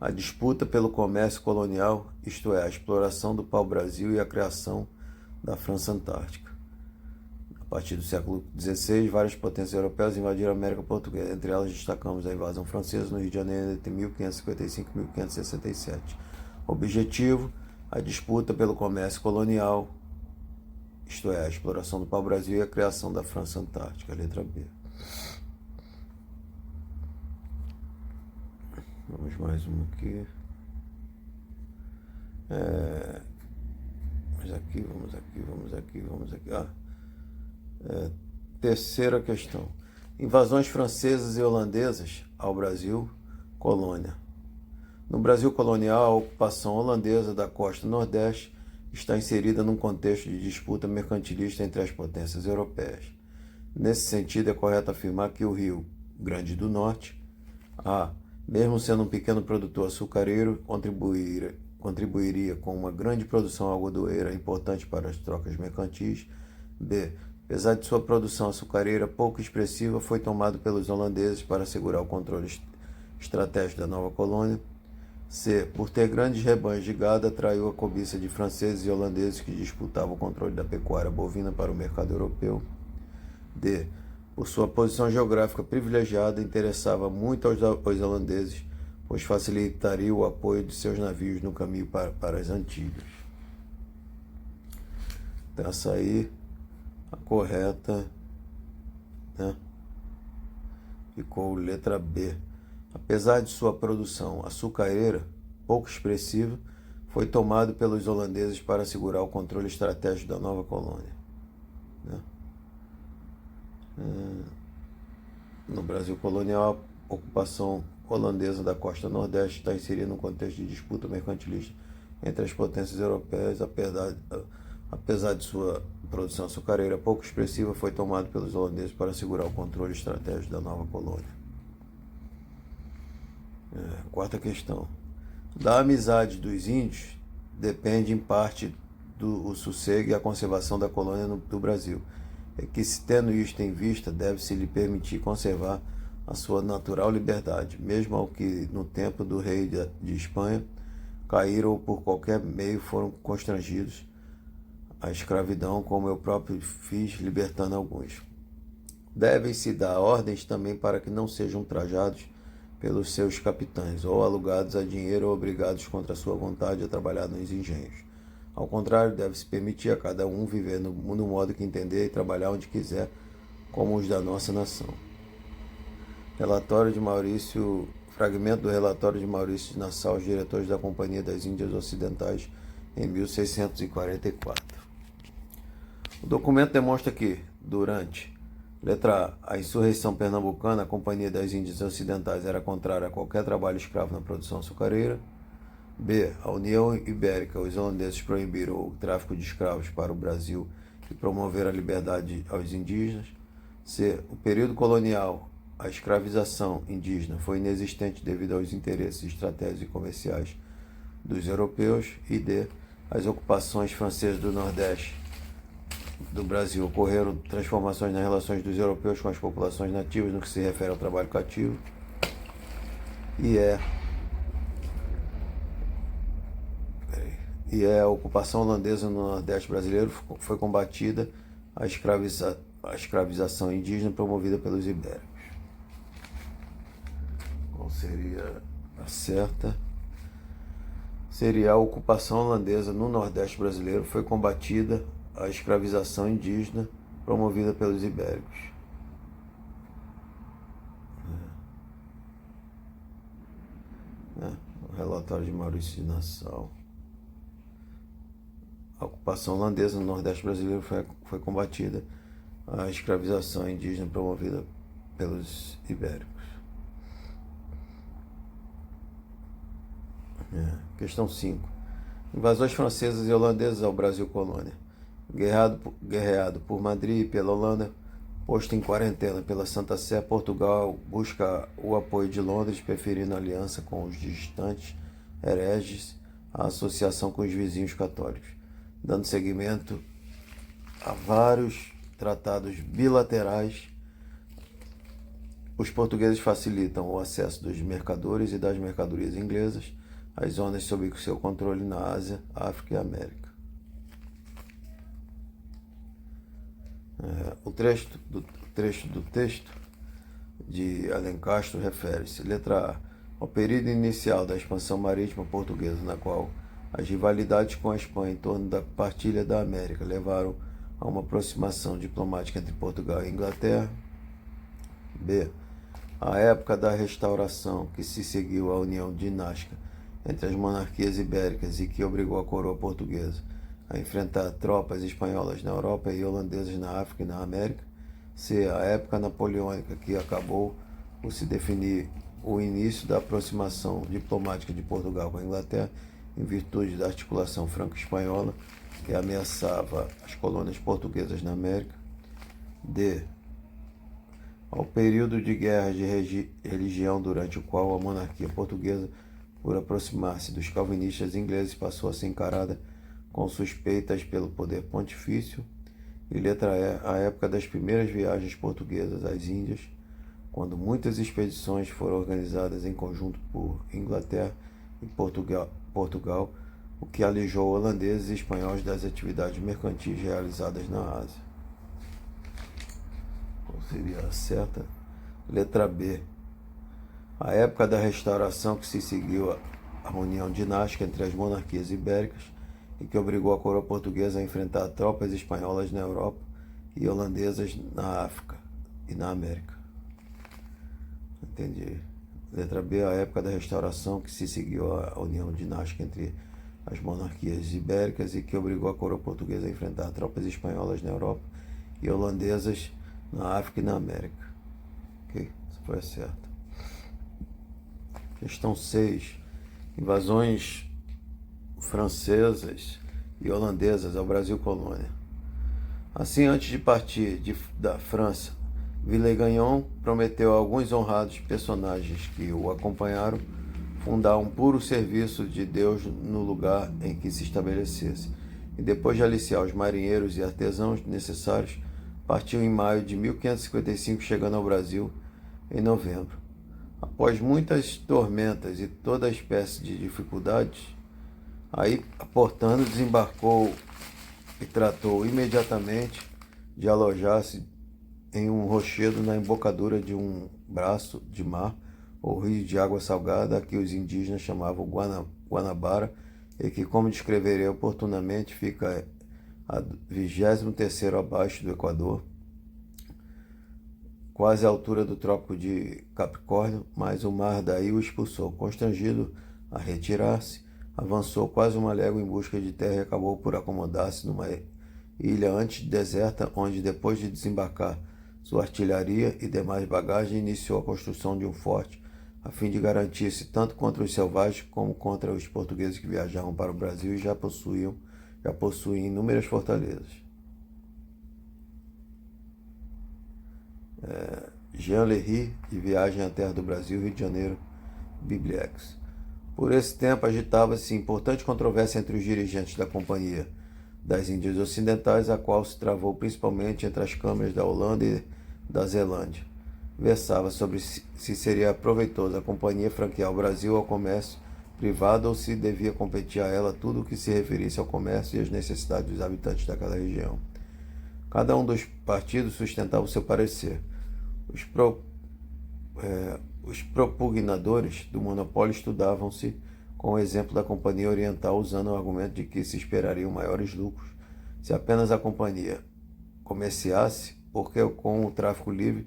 A disputa pelo comércio colonial, isto é, a exploração do pau-brasil e a criação da França Antártica. A partir do século XVI, várias potências europeias invadiram a América Portuguesa. Entre elas, destacamos a invasão francesa no Rio de Janeiro entre 1555 e 1567. Objetivo: a disputa pelo comércio colonial, isto é, a exploração do pau-brasil e a criação da França Antártica. Letra B. Vamos mais um aqui. Vamos aqui. Terceira questão. Invasões francesas e holandesas ao Brasil, colônia. No Brasil colonial, a ocupação holandesa da costa nordeste está inserida num contexto de disputa mercantilista entre as potências europeias. Nesse sentido, é correto afirmar que o Rio Grande do Norte, mesmo sendo um pequeno produtor açucareiro, contribuiria com uma grande produção algodoeira importante para as trocas mercantis. B. Apesar de sua produção açucareira pouco expressiva, foi tomado pelos holandeses para assegurar o controle estratégico da nova colônia. C. Por ter grandes rebanhos de gado, atraiu a cobiça de franceses e holandeses que disputavam o controle da pecuária bovina para o mercado europeu. D. Por sua posição geográfica privilegiada, interessava muito aos holandeses, pois facilitaria o apoio de seus navios no caminho para as Antilhas. Então, essa aí, a correta, né? Ficou letra B. Apesar de sua produção açucareira pouco expressiva, foi tomado pelos holandeses para assegurar o controle estratégico da nova colônia, né? No Brasil colonial, a ocupação holandesa da costa nordeste está inserida no contexto de disputa mercantilista entre as potências europeias. Apesar de sua produção açucareira pouco expressiva, foi tomado pelos holandeses para assegurar o controle estratégico da nova colônia. Quarta questão. Da amizade dos índios depende em parte o sossego e a conservação da colônia do Brasil. É que, se tendo isto em vista, deve-se lhe permitir conservar a sua natural liberdade, mesmo ao que, no tempo do rei de Espanha, caíram ou por qualquer meio foram constrangidos à escravidão, como eu próprio fiz, libertando alguns. Devem-se dar ordens também para que não sejam trajados pelos seus capitães, ou alugados a dinheiro ou obrigados contra sua vontade a trabalhar nos engenhos. Ao contrário, deve-se permitir a cada um viver no modo que entender e trabalhar onde quiser, como os da nossa nação. Fragmento do relatório de Maurício de Nassau aos diretores da Companhia das Índias Ocidentais em 1644. O documento demonstra que, durante letra A, a insurreição pernambucana, a Companhia das Índias Ocidentais era contrária a qualquer trabalho escravo na produção açucareira. B. A União Ibérica, os holandeses proibiram o tráfico de escravos para o Brasil e promoveram a liberdade aos indígenas. C. O período colonial, a escravização indígena foi inexistente devido aos interesses estratégicos e comerciais dos europeus. E D. As ocupações francesas do Nordeste do Brasil ocorreram transformações nas relações dos europeus com as populações nativas no que se refere ao trabalho cativo. E a ocupação holandesa no Nordeste brasileiro foi combatida a escravização indígena promovida pelos ibéricos. Qual seria a certa? Seria a ocupação holandesa no Nordeste brasileiro foi combatida a escravização indígena promovida pelos ibéricos. O relatório de Maurício de Nassau. A ocupação holandesa no Nordeste brasileiro foi combatida a escravização indígena promovida pelos ibéricos. Questão 5. Invasões francesas e holandesas ao Brasil colônia. Guerreado por Madrid e pela Holanda, posto em quarentena pela Santa Sé, Portugal busca o apoio de Londres, preferindo aliança com os distantes hereges à associação com os vizinhos católicos. dando seguimento a vários tratados bilaterais. Os portugueses facilitam o acesso dos mercadores e das mercadorias inglesas às zonas sob seu controle na Ásia, África e América. O trecho do texto de Alencastro refere-se, letra A, ao período inicial da expansão marítima portuguesa, na qual as rivalidades com a Espanha em torno da partilha da América levaram a uma aproximação diplomática entre Portugal e Inglaterra. B. A época da restauração, que se seguiu à união dinástica entre as monarquias ibéricas e que obrigou a coroa portuguesa a enfrentar tropas espanholas na Europa e holandesas na África e na América. C. A época napoleônica, que acabou por se definir o início da aproximação diplomática de Portugal com a Inglaterra, em virtude da articulação franco-espanhola que ameaçava as colônias portuguesas na América. D. Ao período de guerra de religião, durante o qual a monarquia portuguesa, por aproximar-se dos calvinistas ingleses, passou a ser encarada com suspeitas pelo poder pontifício. E letra E, a época das primeiras viagens portuguesas às Índias, quando muitas expedições foram organizadas em conjunto por Inglaterra e Portugal, o que alijou holandeses e espanhóis das atividades mercantis realizadas na Ásia. Qual seria a certa? Letra B. A época da restauração, que se seguiu à união dinástica entre as monarquias ibéricas e que obrigou a coroa portuguesa a enfrentar tropas espanholas na Europa e holandesas na África e na América. Entendi. Letra B. A época da restauração, que se seguiu à união dinástica entre as monarquias ibéricas e que obrigou a coroa portuguesa a enfrentar tropas espanholas na Europa e holandesas na África e na América. Ok? Isso foi certo. Questão 6. Invasões francesas e holandesas ao Brasil colônia. Assim, antes de partir da França, Villegagnon prometeu a alguns honrados personagens que o acompanharam fundar um puro serviço de Deus no lugar em que se estabelecesse, e depois de aliciar os marinheiros e artesãos necessários, partiu em maio de 1555, chegando ao Brasil em novembro. Após muitas tormentas e toda espécie de dificuldades, aí, aportando, desembarcou e tratou imediatamente de alojar-se em um rochedo na embocadura de um braço de mar ou rio de água salgada, que os indígenas chamavam Guanabara, e que, como descreverei oportunamente, fica a 23º abaixo do Equador, quase à altura do Trópico de Capricórnio, mas o mar daí o expulsou. Constrangido a retirar-se, avançou quase uma légua em busca de terra e acabou por acomodar-se numa ilha antes deserta, onde, depois de desembarcar sua artilharia e demais bagagem, iniciou a construção de um forte, a fim de garantir-se tanto contra os selvagens como contra os portugueses que viajavam para o Brasil e já possuem inúmeras fortalezas. Jean Lery, de Viagem à Terra do Brasil, Rio de Janeiro, Bibliex. Por esse tempo agitava-se importante controvérsia entre os dirigentes da Companhia das Índias Ocidentais, a qual se travou principalmente entre as câmaras da Holanda e da Zelândia. Versava sobre se seria proveitoso a Companhia franquear o Brasil ao comércio privado ou se devia competir a ela tudo o que se referisse ao comércio e às necessidades dos habitantes daquela região. Cada um dos partidos sustentava o seu parecer. Os propugnadores do monopólio estudavam-se com o exemplo da Companhia Oriental, usando o argumento de que se esperariam maiores lucros se apenas a companhia comerciasse, porque com o tráfico livre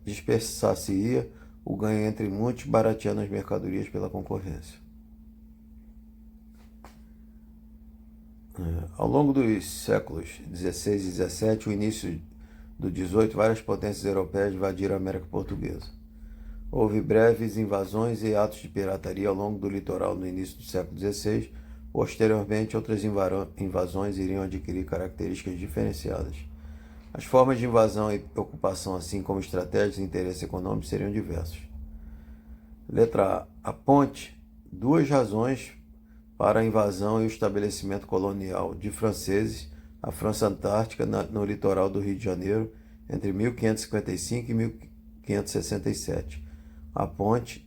dispersasse-ia o ganho entre muitos, barateando as mercadorias pela concorrência. Ao longo dos séculos XVI e XVII, o início do XVIII, várias potências europeias invadiram a América Portuguesa. Houve breves invasões e atos de pirataria ao longo do litoral no início do século XVI. Posteriormente, outras invasões iriam adquirir características diferenciadas. As formas de invasão e ocupação, assim como estratégias e interesses econômicos, seriam diversos. Letra A. A ponte. Duas razões para a invasão e o estabelecimento colonial de franceses à França Antártica no litoral do Rio de Janeiro entre 1555 e 1567. A ponte,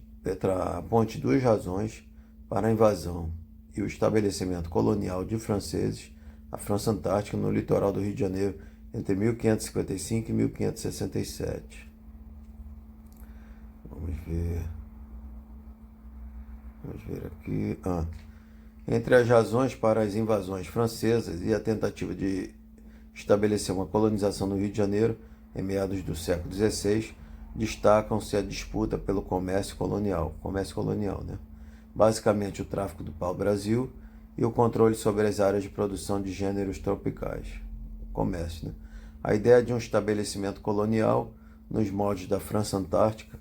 a ponte Duas Razões, para a invasão e o estabelecimento colonial de franceses à França Antártica no litoral do Rio de Janeiro entre 1555 e 1567. Vamos ver aqui. Entre as razões para as invasões francesas e a tentativa de estabelecer uma colonização no Rio de Janeiro em meados do século XVI, destacam-se a disputa pelo comércio colonial, né? Basicamente o tráfico do pau-brasil e o controle sobre as áreas de produção de gêneros tropicais. Comércio, né? A ideia de um estabelecimento colonial nos moldes da França Antártica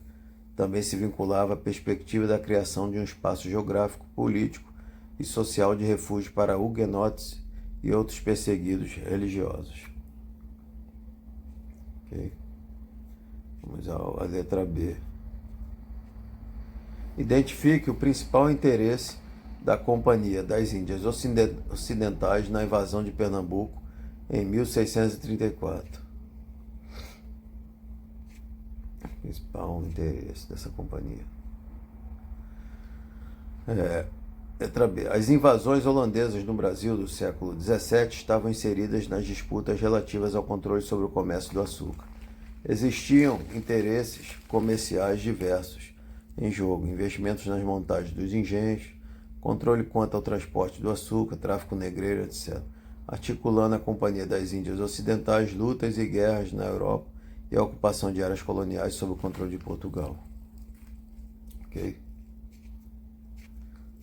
também se vinculava à perspectiva da criação de um espaço geográfico, político e social de refúgio para huguenotes e outros perseguidos religiosos. Okay. Vamos à letra B. Identifique o principal interesse da Companhia das Índias Ocidentais na invasão de Pernambuco em 1634. Principal interesse dessa companhia. Letra B. As invasões holandesas no Brasil do século XVII estavam inseridas nas disputas relativas ao controle sobre o comércio do açúcar. Existiam interesses comerciais diversos em jogo, investimentos nas montagens dos engenhos, controle quanto ao transporte do açúcar, tráfico negreiro, etc., articulando a Companhia das Índias Ocidentais, lutas e guerras na Europa e a ocupação de áreas coloniais sob o controle de Portugal. Ok?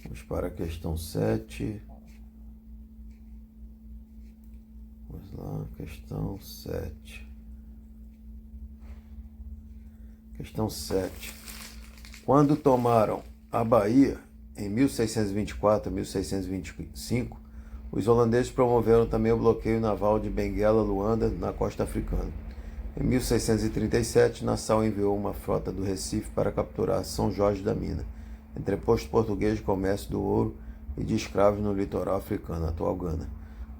Vamos para a questão 7. Vamos lá, questão 7. Questão 7. Quando tomaram a Bahia, em 1624 a 1625, os holandeses promoveram também o bloqueio naval de Benguela, Luanda, na costa africana. Em 1637, Nassau enviou uma frota do Recife para capturar São Jorge da Mina, entreposto português de comércio do ouro e de escravos no litoral africano, atual Gana.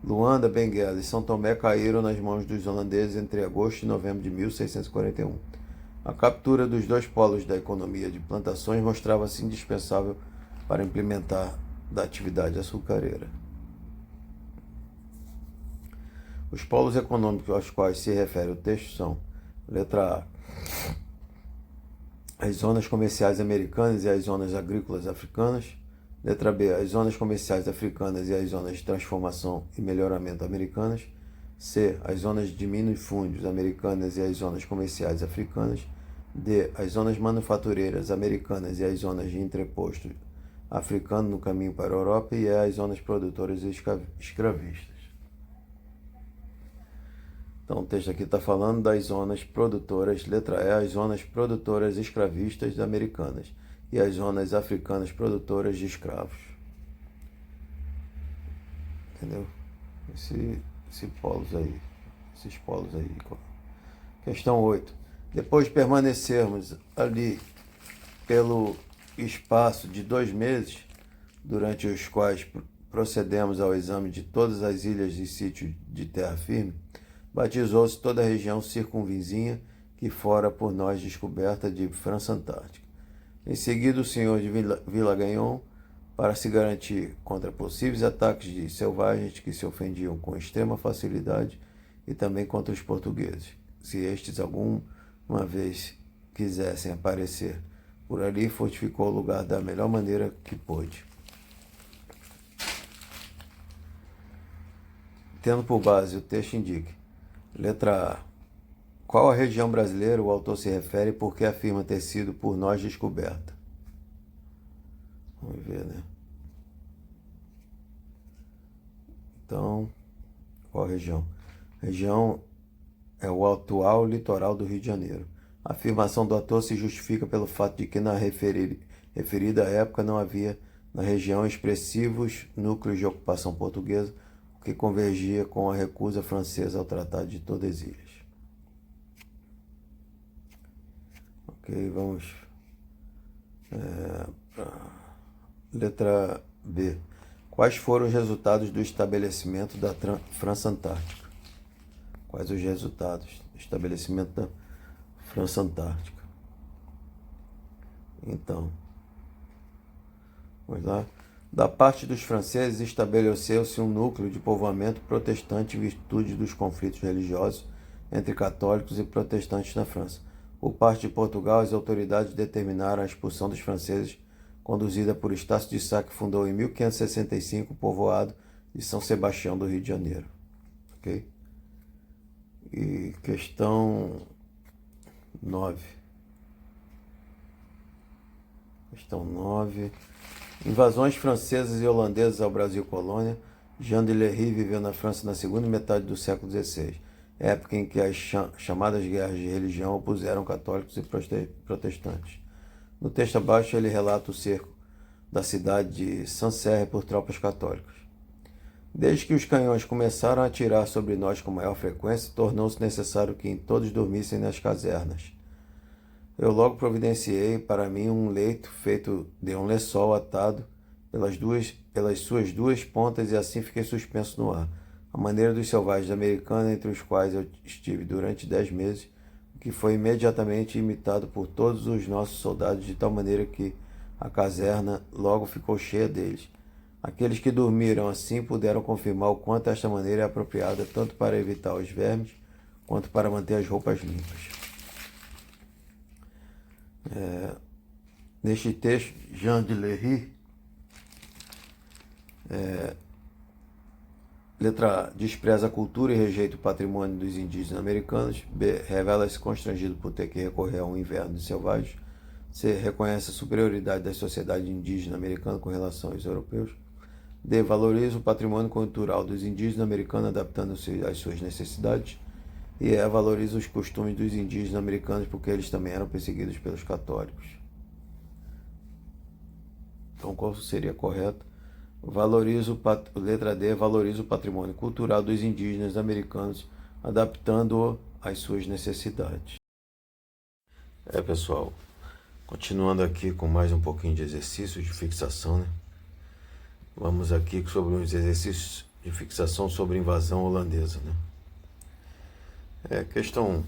Luanda, Benguela e São Tomé caíram nas mãos dos holandeses entre agosto e novembro de 1641. A captura dos dois polos da economia de plantações mostrava-se indispensável para implementar da atividade açucareira. Os polos econômicos aos quais se refere o texto são: letra A, as zonas comerciais americanas e as zonas agrícolas africanas; letra B, as zonas comerciais africanas e as zonas de transformação e melhoramento americanas; C, as zonas de minifúndios americanas e as zonas comerciais africanas; D, as zonas manufatureiras americanas e as zonas de entreposto africano no caminho para a Europa; e E, as zonas produtoras e escravistas. Então, o texto aqui está falando das zonas produtoras, letra E, as zonas produtoras escravistas americanas e as zonas africanas produtoras de escravos. Entendeu? Esses polos aí. Questão 8. Depois de permanecermos ali pelo espaço de 2 meses, durante os quais procedemos ao exame de todas as ilhas e sítios de terra firme, batizou-se toda a região circunvizinha que fora por nós descoberta de França Antártica. Em seguida, o senhor de Villagagnon, para se garantir contra possíveis ataques de selvagens que se ofendiam com extrema facilidade, e também contra os portugueses, se estes alguma vez quisessem aparecer por ali, fortificou o lugar da melhor maneira que pôde. Tendo por base o texto indique: letra A, qual a região brasileira o autor se refere e por que afirma ter sido por nós descoberta? Vamos ver, né? Então, qual região? A região é o atual litoral do Rio de Janeiro. A afirmação do autor se justifica pelo fato de que na referida época não havia na região expressivos núcleos de ocupação portuguesa, o que convergia com a recusa francesa ao Tratado de Tordesilhas. Ok, vamos. Letra B. Quais foram os resultados do estabelecimento da França Antártica? Quais os resultados do estabelecimento da França Antártica? Então, vamos lá. Da parte dos franceses, estabeleceu-se um núcleo de povoamento protestante em virtude dos conflitos religiosos entre católicos e protestantes na França. Por parte de Portugal, as autoridades determinaram a expulsão dos franceses, conduzida por Estácio de Sá, que fundou em 1565 o povoado de São Sebastião do Rio de Janeiro. Ok? E questão 9. Questão 9. Invasões francesas e holandesas ao Brasil colônia. Jean de Lery viveu na França na segunda metade do século XVI, época em que as chamadas guerras de religião opuseram católicos e protestantes. No texto abaixo ele relata o cerco da cidade de Sancerre por tropas católicas. Desde que os canhões começaram a atirar sobre nós com maior frequência, tornou-se necessário que todos dormissem nas casernas. Eu logo providenciei para mim um leito feito de um lençol atado pelas suas duas pontas e assim fiquei suspenso no ar, à maneira dos selvagens americanos, entre os quais eu estive durante 10 meses, o que foi imediatamente imitado por todos os nossos soldados, de tal maneira que a caserna logo ficou cheia deles. Aqueles que dormiram assim puderam confirmar o quanto esta maneira é apropriada tanto para evitar os vermes quanto para manter as roupas limpas. Neste texto, Jean de Lery, letra A, despreza a cultura e rejeita o patrimônio dos indígenas americanos. B, revela-se constrangido por ter que recorrer a um inverno de selvagens. C, reconhece a superioridade da sociedade indígena americana com relação aos europeus. D, valoriza o patrimônio cultural dos indígenas americanos adaptando-se às suas necessidades. E E, valoriza os costumes dos indígenas americanos porque eles também eram perseguidos pelos católicos. Então, qual seria correto? Letra D, valoriza o patrimônio cultural dos indígenas americanos, adaptando-o às suas necessidades. Pessoal, continuando aqui com mais um pouquinho de exercícios de fixação, né? Vamos aqui sobre uns exercícios de fixação sobre invasão holandesa, né? Questão 1.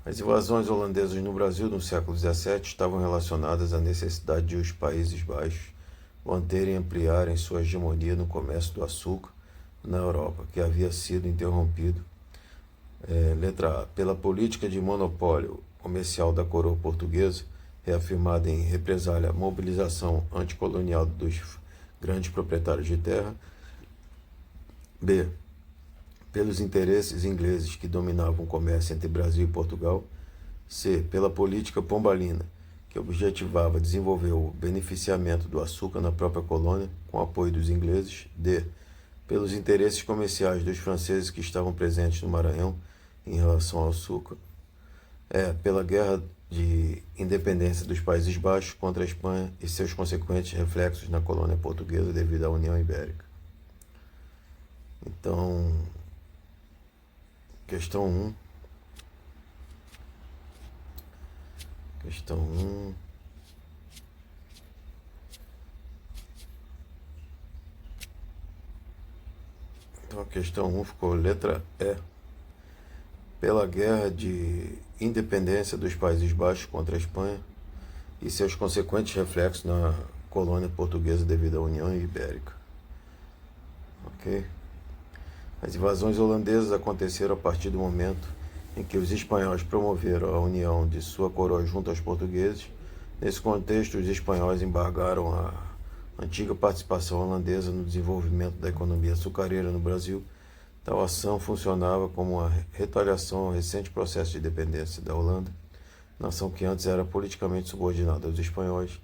As invasões holandesas no Brasil no século XVII estavam relacionadas à necessidade de os Países Baixos manterem e ampliarem sua hegemonia no comércio do açúcar na Europa, que havia sido interrompido, letra A, pela política de monopólio comercial da coroa portuguesa, reafirmada em represália à mobilização anticolonial dos grandes proprietários de terra. B, pelos interesses ingleses que dominavam o comércio entre Brasil e Portugal. C, pela política pombalina, que objetivava desenvolver o beneficiamento do açúcar na própria colônia, com apoio dos ingleses. D, pelos interesses comerciais dos franceses que estavam presentes no Maranhão em relação ao açúcar. Pela guerra de independência dos Países Baixos contra a Espanha e seus consequentes reflexos na colônia portuguesa devido à União Ibérica. Então, questão 1. Questão 1. Então, a questão 1 ficou letra E. Pela guerra de independência dos Países Baixos contra a Espanha e seus consequentes reflexos na colônia portuguesa devido à União Ibérica. Ok? As invasões holandesas aconteceram a partir do momento em que os espanhóis promoveram a união de sua coroa junto aos portugueses. Nesse contexto, os espanhóis embargaram a antiga participação holandesa no desenvolvimento da economia açucareira no Brasil. Tal ação funcionava como uma retaliação ao recente processo de independência da Holanda, nação que antes era politicamente subordinada aos espanhóis.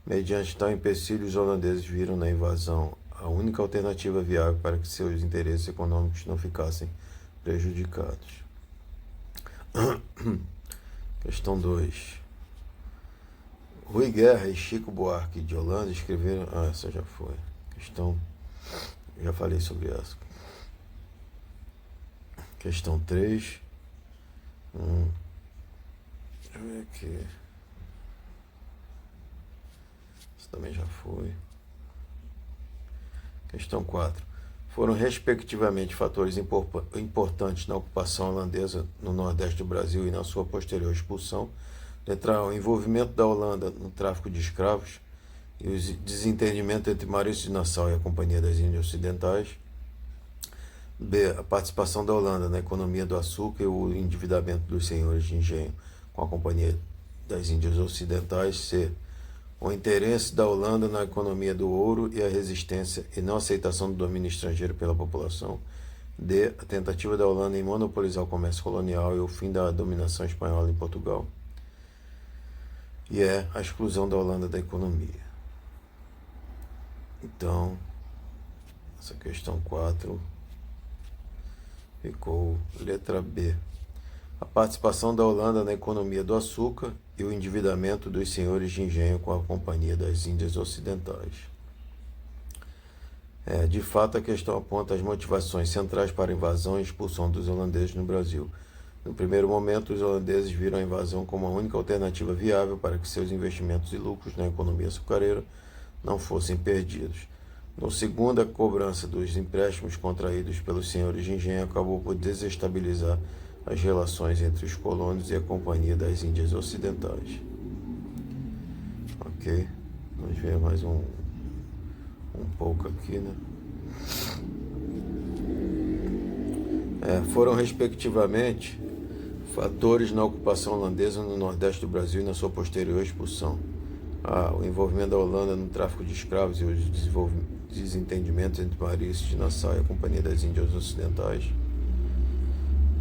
Mediante tal empecilho, os holandeses viram na invasão a única alternativa viável para que seus interesses econômicos não ficassem prejudicados. Questão 2. Rui Guerra e Chico Buarque de Holanda escreveram... essa já foi. Questão... já falei sobre essa. Questão 3. Deixa eu ver aqui. Isso também já foi. Questão 4. Foram respectivamente fatores importantes na ocupação holandesa no Nordeste do Brasil e na sua posterior expulsão. Letra A. O envolvimento da Holanda no tráfico de escravos e o desentendimento entre Maurício de Nassau e a Companhia das Índias Ocidentais. B. A participação da Holanda na economia do açúcar e o endividamento dos senhores de engenho com a Companhia das Índias Ocidentais. C. O interesse da Holanda na economia do ouro e a resistência e não aceitação do domínio estrangeiro pela população. D. A tentativa da Holanda em monopolizar o comércio colonial e o fim da dominação espanhola em Portugal. E a exclusão da Holanda da economia. Então, essa questão 4 ficou letra B. A participação da Holanda na economia do açúcar e o endividamento dos senhores de engenho com a Companhia das Índias Ocidentais. De fato, a questão aponta as motivações centrais para a invasão e expulsão dos holandeses no Brasil. No primeiro momento, os holandeses viram a invasão como a única alternativa viável para que seus investimentos e lucros na economia açucareira não fossem perdidos. No segundo, a cobrança dos empréstimos contraídos pelos senhores de engenho acabou por desestabilizar as relações entre os colônios e a Companhia das Índias Ocidentais. Ok, vamos ver mais um pouco aqui, né? Foram respectivamente fatores na ocupação holandesa no Nordeste do Brasil e na sua posterior expulsão. A. O envolvimento da Holanda no tráfico de escravos e os desentendimentos entre Maurício de Nassau e a Companhia das Índias Ocidentais.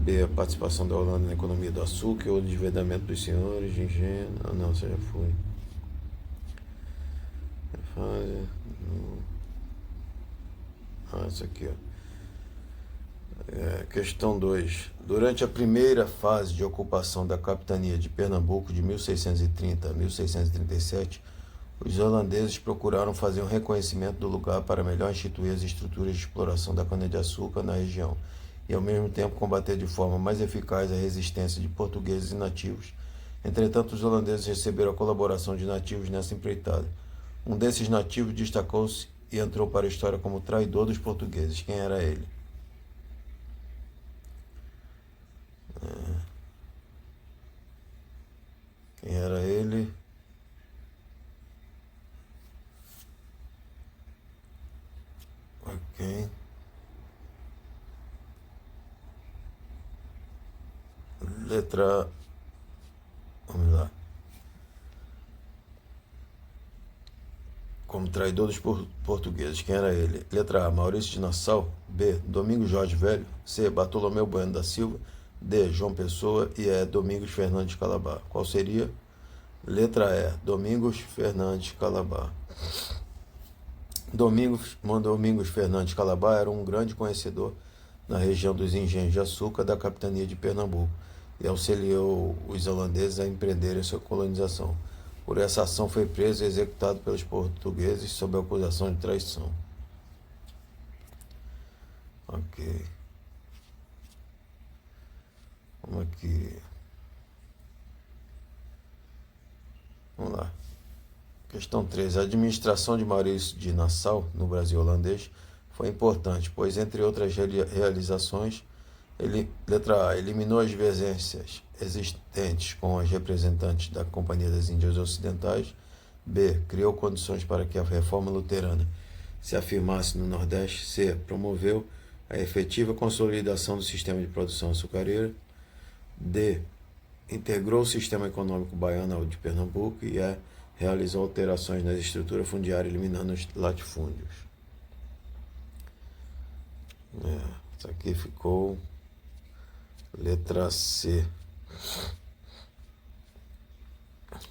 B. A participação da Holanda na economia do açúcar e o endividamento dos senhores de engenho. Não, você já foi. Isso aqui, questão 2. Durante a primeira fase de ocupação da capitania de Pernambuco de 1630 a 1637, os holandeses procuraram fazer um reconhecimento do lugar para melhor instituir as estruturas de exploração da cana-de-açúcar na região e, ao mesmo tempo, combater de forma mais eficaz a resistência de portugueses e nativos. Entretanto, os holandeses receberam a colaboração de nativos nessa empreitada. Um desses nativos destacou-se e entrou para a história como traidor dos portugueses. Quem era ele? Quem era ele? Ok. Letra... Vamos lá. Como traidor dos portugueses. Quem era ele? Letra A. Maurício de Nassau. B. Domingos Jorge Velho. C. Bartolomeu Bueno da Silva. D. João Pessoa. E Domingos Fernandes Calabar. Qual seria? Letra E. Domingos Fernandes Calabar. Domingos Fernandes Calabar era um grande conhecedor na região dos engenhos de açúcar da capitania de Pernambuco e auxiliou os holandeses a empreenderem sua colonização. Por essa ação foi preso e executado pelos portugueses sob a acusação de traição. Ok. Vamos aqui. Vamos lá. Questão 3. A administração de Maurício de Nassau no Brasil holandês foi importante, pois, entre outras realizações, letra A. Eliminou as divergências existentes com os representantes da Companhia das Índias Ocidentais. B. Criou condições para que a reforma luterana se afirmasse no Nordeste. C. Promoveu a efetiva consolidação do sistema de produção açucareira. D. Integrou o sistema econômico baiano ao de Pernambuco e realizou alterações na estrutura fundiária, eliminando os latifúndios. Isso aqui ficou letra C.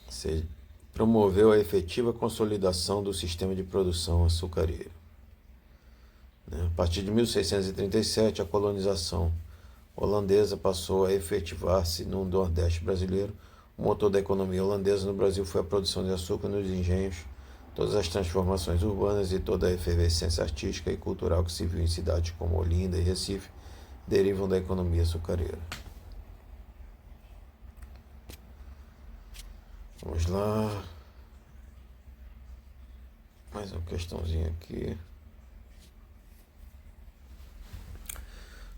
C. Promoveu a efetiva consolidação do sistema de produção açucareira. A partir de 1637, a colonização holandesa passou a efetivar-se no Nordeste brasileiro. O motor da economia holandesa no Brasil foi a produção de açúcar nos engenhos. Todas as transformações urbanas e toda a efervescência artística e cultural que se viu em cidades como Olinda e Recife derivam da economia açucareira. Vamos lá. Mais uma questãozinha aqui.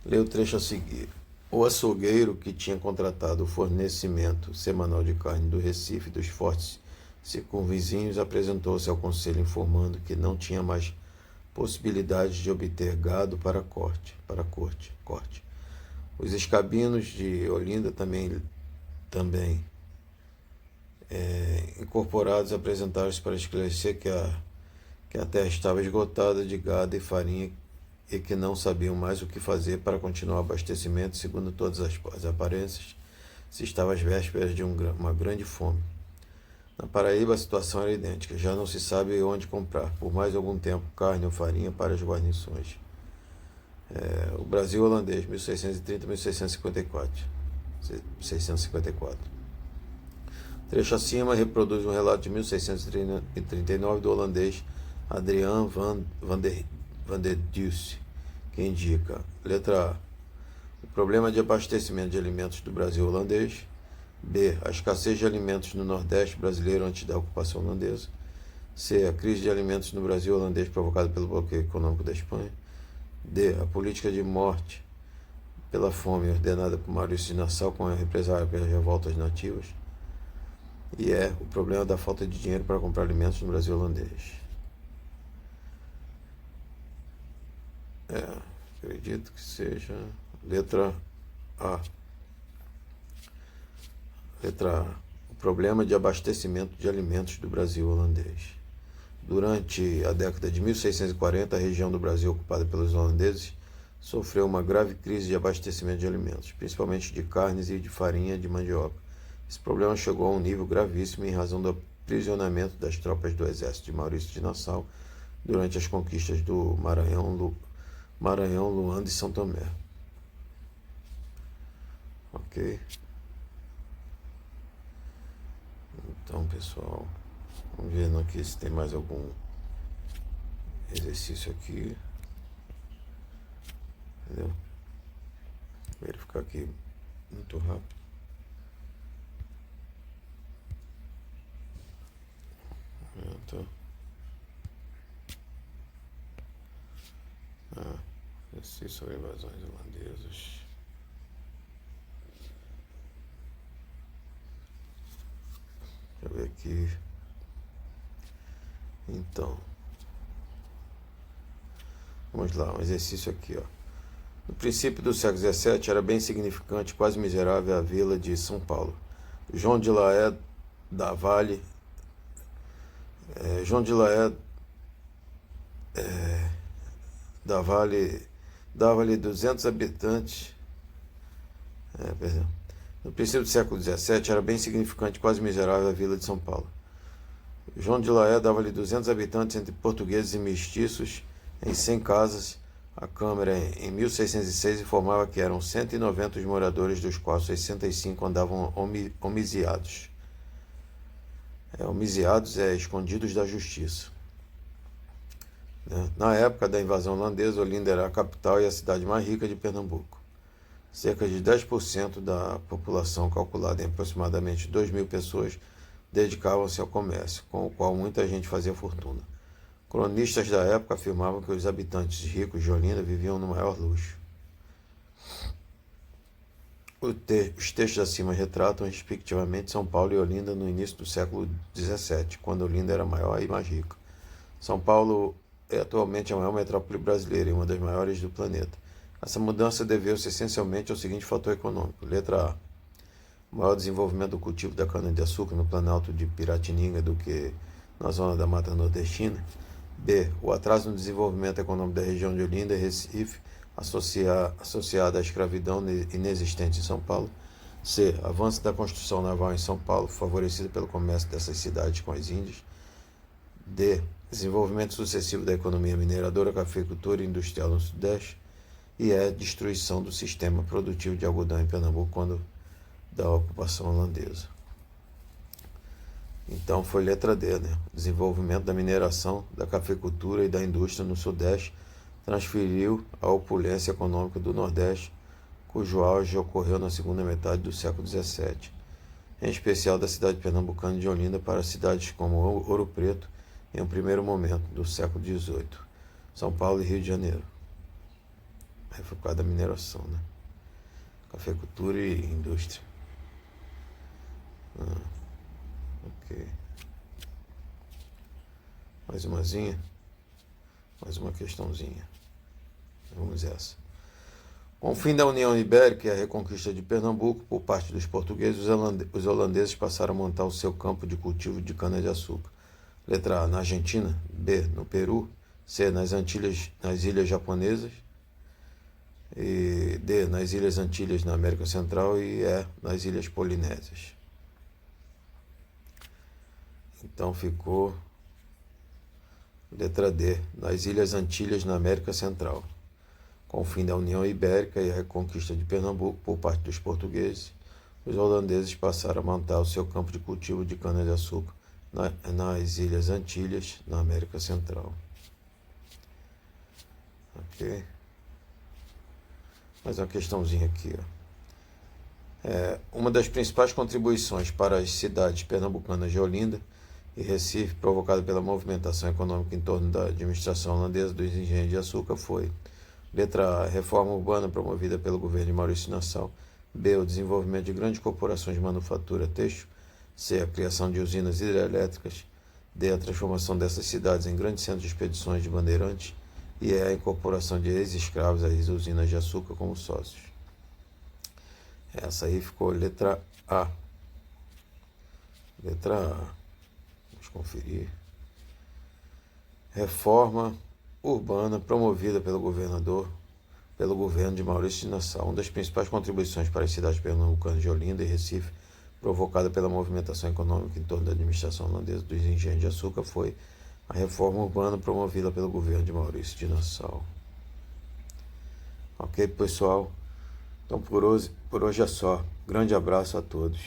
Lê o trecho a seguir. O açougueiro que tinha contratado o fornecimento semanal de carne do Recife e dos fortes circunvizinhos apresentou-se ao conselho informando que não tinha mais possibilidade de obter gado para corte. Os escabinos de Olinda também incorporados apresentaram-se para esclarecer que a terra estava esgotada de gado e farinha e que não sabiam mais o que fazer para continuar o abastecimento. Segundo todas as aparências, se estava às vésperas de uma grande fome. Na Paraíba a situação era idêntica, já não se sabe onde comprar, por mais algum tempo, carne ou farinha para as guarnições. O Brasil holandês, 1630-1654. Trecho acima reproduz um relato de 1639 do holandês Adriaan van der Duys, que indica, letra A, o problema de abastecimento de alimentos do Brasil holandês, B, a escassez de alimentos no Nordeste brasileiro antes da ocupação holandesa, C, a crise de alimentos no Brasil holandês provocada pelo bloqueio econômico da Espanha, D, a política de morte pela fome ordenada por Maurício de Nassau com a represália pelas revoltas nativas, e o problema da falta de dinheiro para comprar alimentos no Brasil holandês. Acredito que seja letra A. Letra A. O problema de abastecimento de alimentos do Brasil holandês. Durante a década de 1640, a região do Brasil ocupada pelos holandeses sofreu uma grave crise de abastecimento de alimentos, principalmente de carnes e de farinha de mandioca. Esse problema chegou a um nível gravíssimo em razão do aprisionamento das tropas do exército de Maurício de Nassau durante as conquistas do Maranhão, Luanda e São Tomé. Ok? Então, pessoal, vamos ver aqui se tem mais algum exercício aqui. Entendeu? Verificar aqui muito rápido. Exercício sobre invasões holandesas. Deixa eu ver aqui. Então, vamos lá, um exercício aqui, ó. No princípio do século XVII era bem insignificante, quase miserável a vila de São Paulo. João de Laé da Valle dava-lhe 200 habitantes. No princípio do século XVII era bem insignificante, quase miserável a vila de São Paulo. João de Laé dava-lhe 200 habitantes entre portugueses e mestiços em 100 casas. A Câmara, em 1606, informava que eram 190 os moradores, dos quais 65 andavam homiciados. Homiciados escondidos da justiça. Na época da invasão holandesa, Olinda era a capital e a cidade mais rica de Pernambuco. Cerca de 10% da população, calculada em aproximadamente 2.000 pessoas, dedicavam-se ao comércio, com o qual muita gente fazia fortuna. Cronistas da época afirmavam que os habitantes ricos de Olinda viviam no maior luxo. Os textos acima retratam, respectivamente, São Paulo e Olinda no início do século XVII, quando Olinda era maior e mais rica. São Paulo é atualmente a maior metrópole brasileira e uma das maiores do planeta. Essa mudança deveu-se essencialmente ao seguinte fator econômico. Letra A. O maior desenvolvimento do cultivo da cana-de-açúcar no Planalto de Piratininga do que na zona da Mata Nordestina. B. O atraso no desenvolvimento econômico da região de Olinda e Recife, associada à escravidão inexistente em São Paulo. C. Avanço da construção naval em São Paulo, favorecido pelo comércio dessas cidades com as Índias. D. Desenvolvimento sucessivo da economia mineradora, cafeicultura e industrial no Sudeste. E destruição do sistema produtivo de algodão em Pernambuco quando da ocupação holandesa. Então foi letra D, né? Desenvolvimento da mineração, da cafeicultura e da indústria no Sudeste transferiu a opulência econômica do Nordeste, cujo auge ocorreu na segunda metade do século XVII, em especial da cidade pernambucana de Olinda para cidades como Ouro Preto, em um primeiro momento do século XVIII, São Paulo e Rio de Janeiro. Aí foi por causa da mineração, né? Cafeicultura e indústria. Ok. Mais umazinha. Mais uma questãozinha. Vamos essa. Com o fim da União Ibérica e a reconquista de Pernambuco por parte dos portugueses, os holandeses passaram a montar o seu campo de cultivo de cana-de-açúcar. Letra A, na Argentina. B, no Peru. C, nas Ilhas Japonesas. E D, nas Ilhas Antilhas, na América Central. E E, nas Ilhas Polinésias. Então ficou letra D, nas Ilhas Antilhas, na América Central. Com o fim da União Ibérica e a reconquista de Pernambuco por parte dos portugueses, os holandeses passaram a montar o seu campo de cultivo de cana-de-açúcar nas Ilhas Antilhas, na América Central. Ok? Mais uma questãozinha aqui. Uma das principais contribuições para as cidades pernambucanas de Olinda e Recife, provocada pela movimentação econômica em torno da administração holandesa dos engenhos de açúcar, foi: letra A, a reforma urbana promovida pelo governo de Maurício Nassau. B, o desenvolvimento de grandes corporações de manufatura têxtil. C, a criação de usinas hidrelétricas. D, a transformação dessas cidades em grandes centros de expedições de bandeirantes. E E, a incorporação de ex-escravos às usinas de açúcar como sócios. Essa aí ficou letra A. Letra A. Vamos conferir. Reforma urbana promovida pelo governo de Maurício de Nassau. Uma das principais contribuições para as cidades pernambucanas de Olinda e Recife, provocada pela movimentação econômica em torno da administração holandesa dos engenhos de açúcar, foi a reforma urbana promovida pelo governo de Maurício de Nassau. Ok, pessoal? Então, por hoje é só. Grande abraço a todos.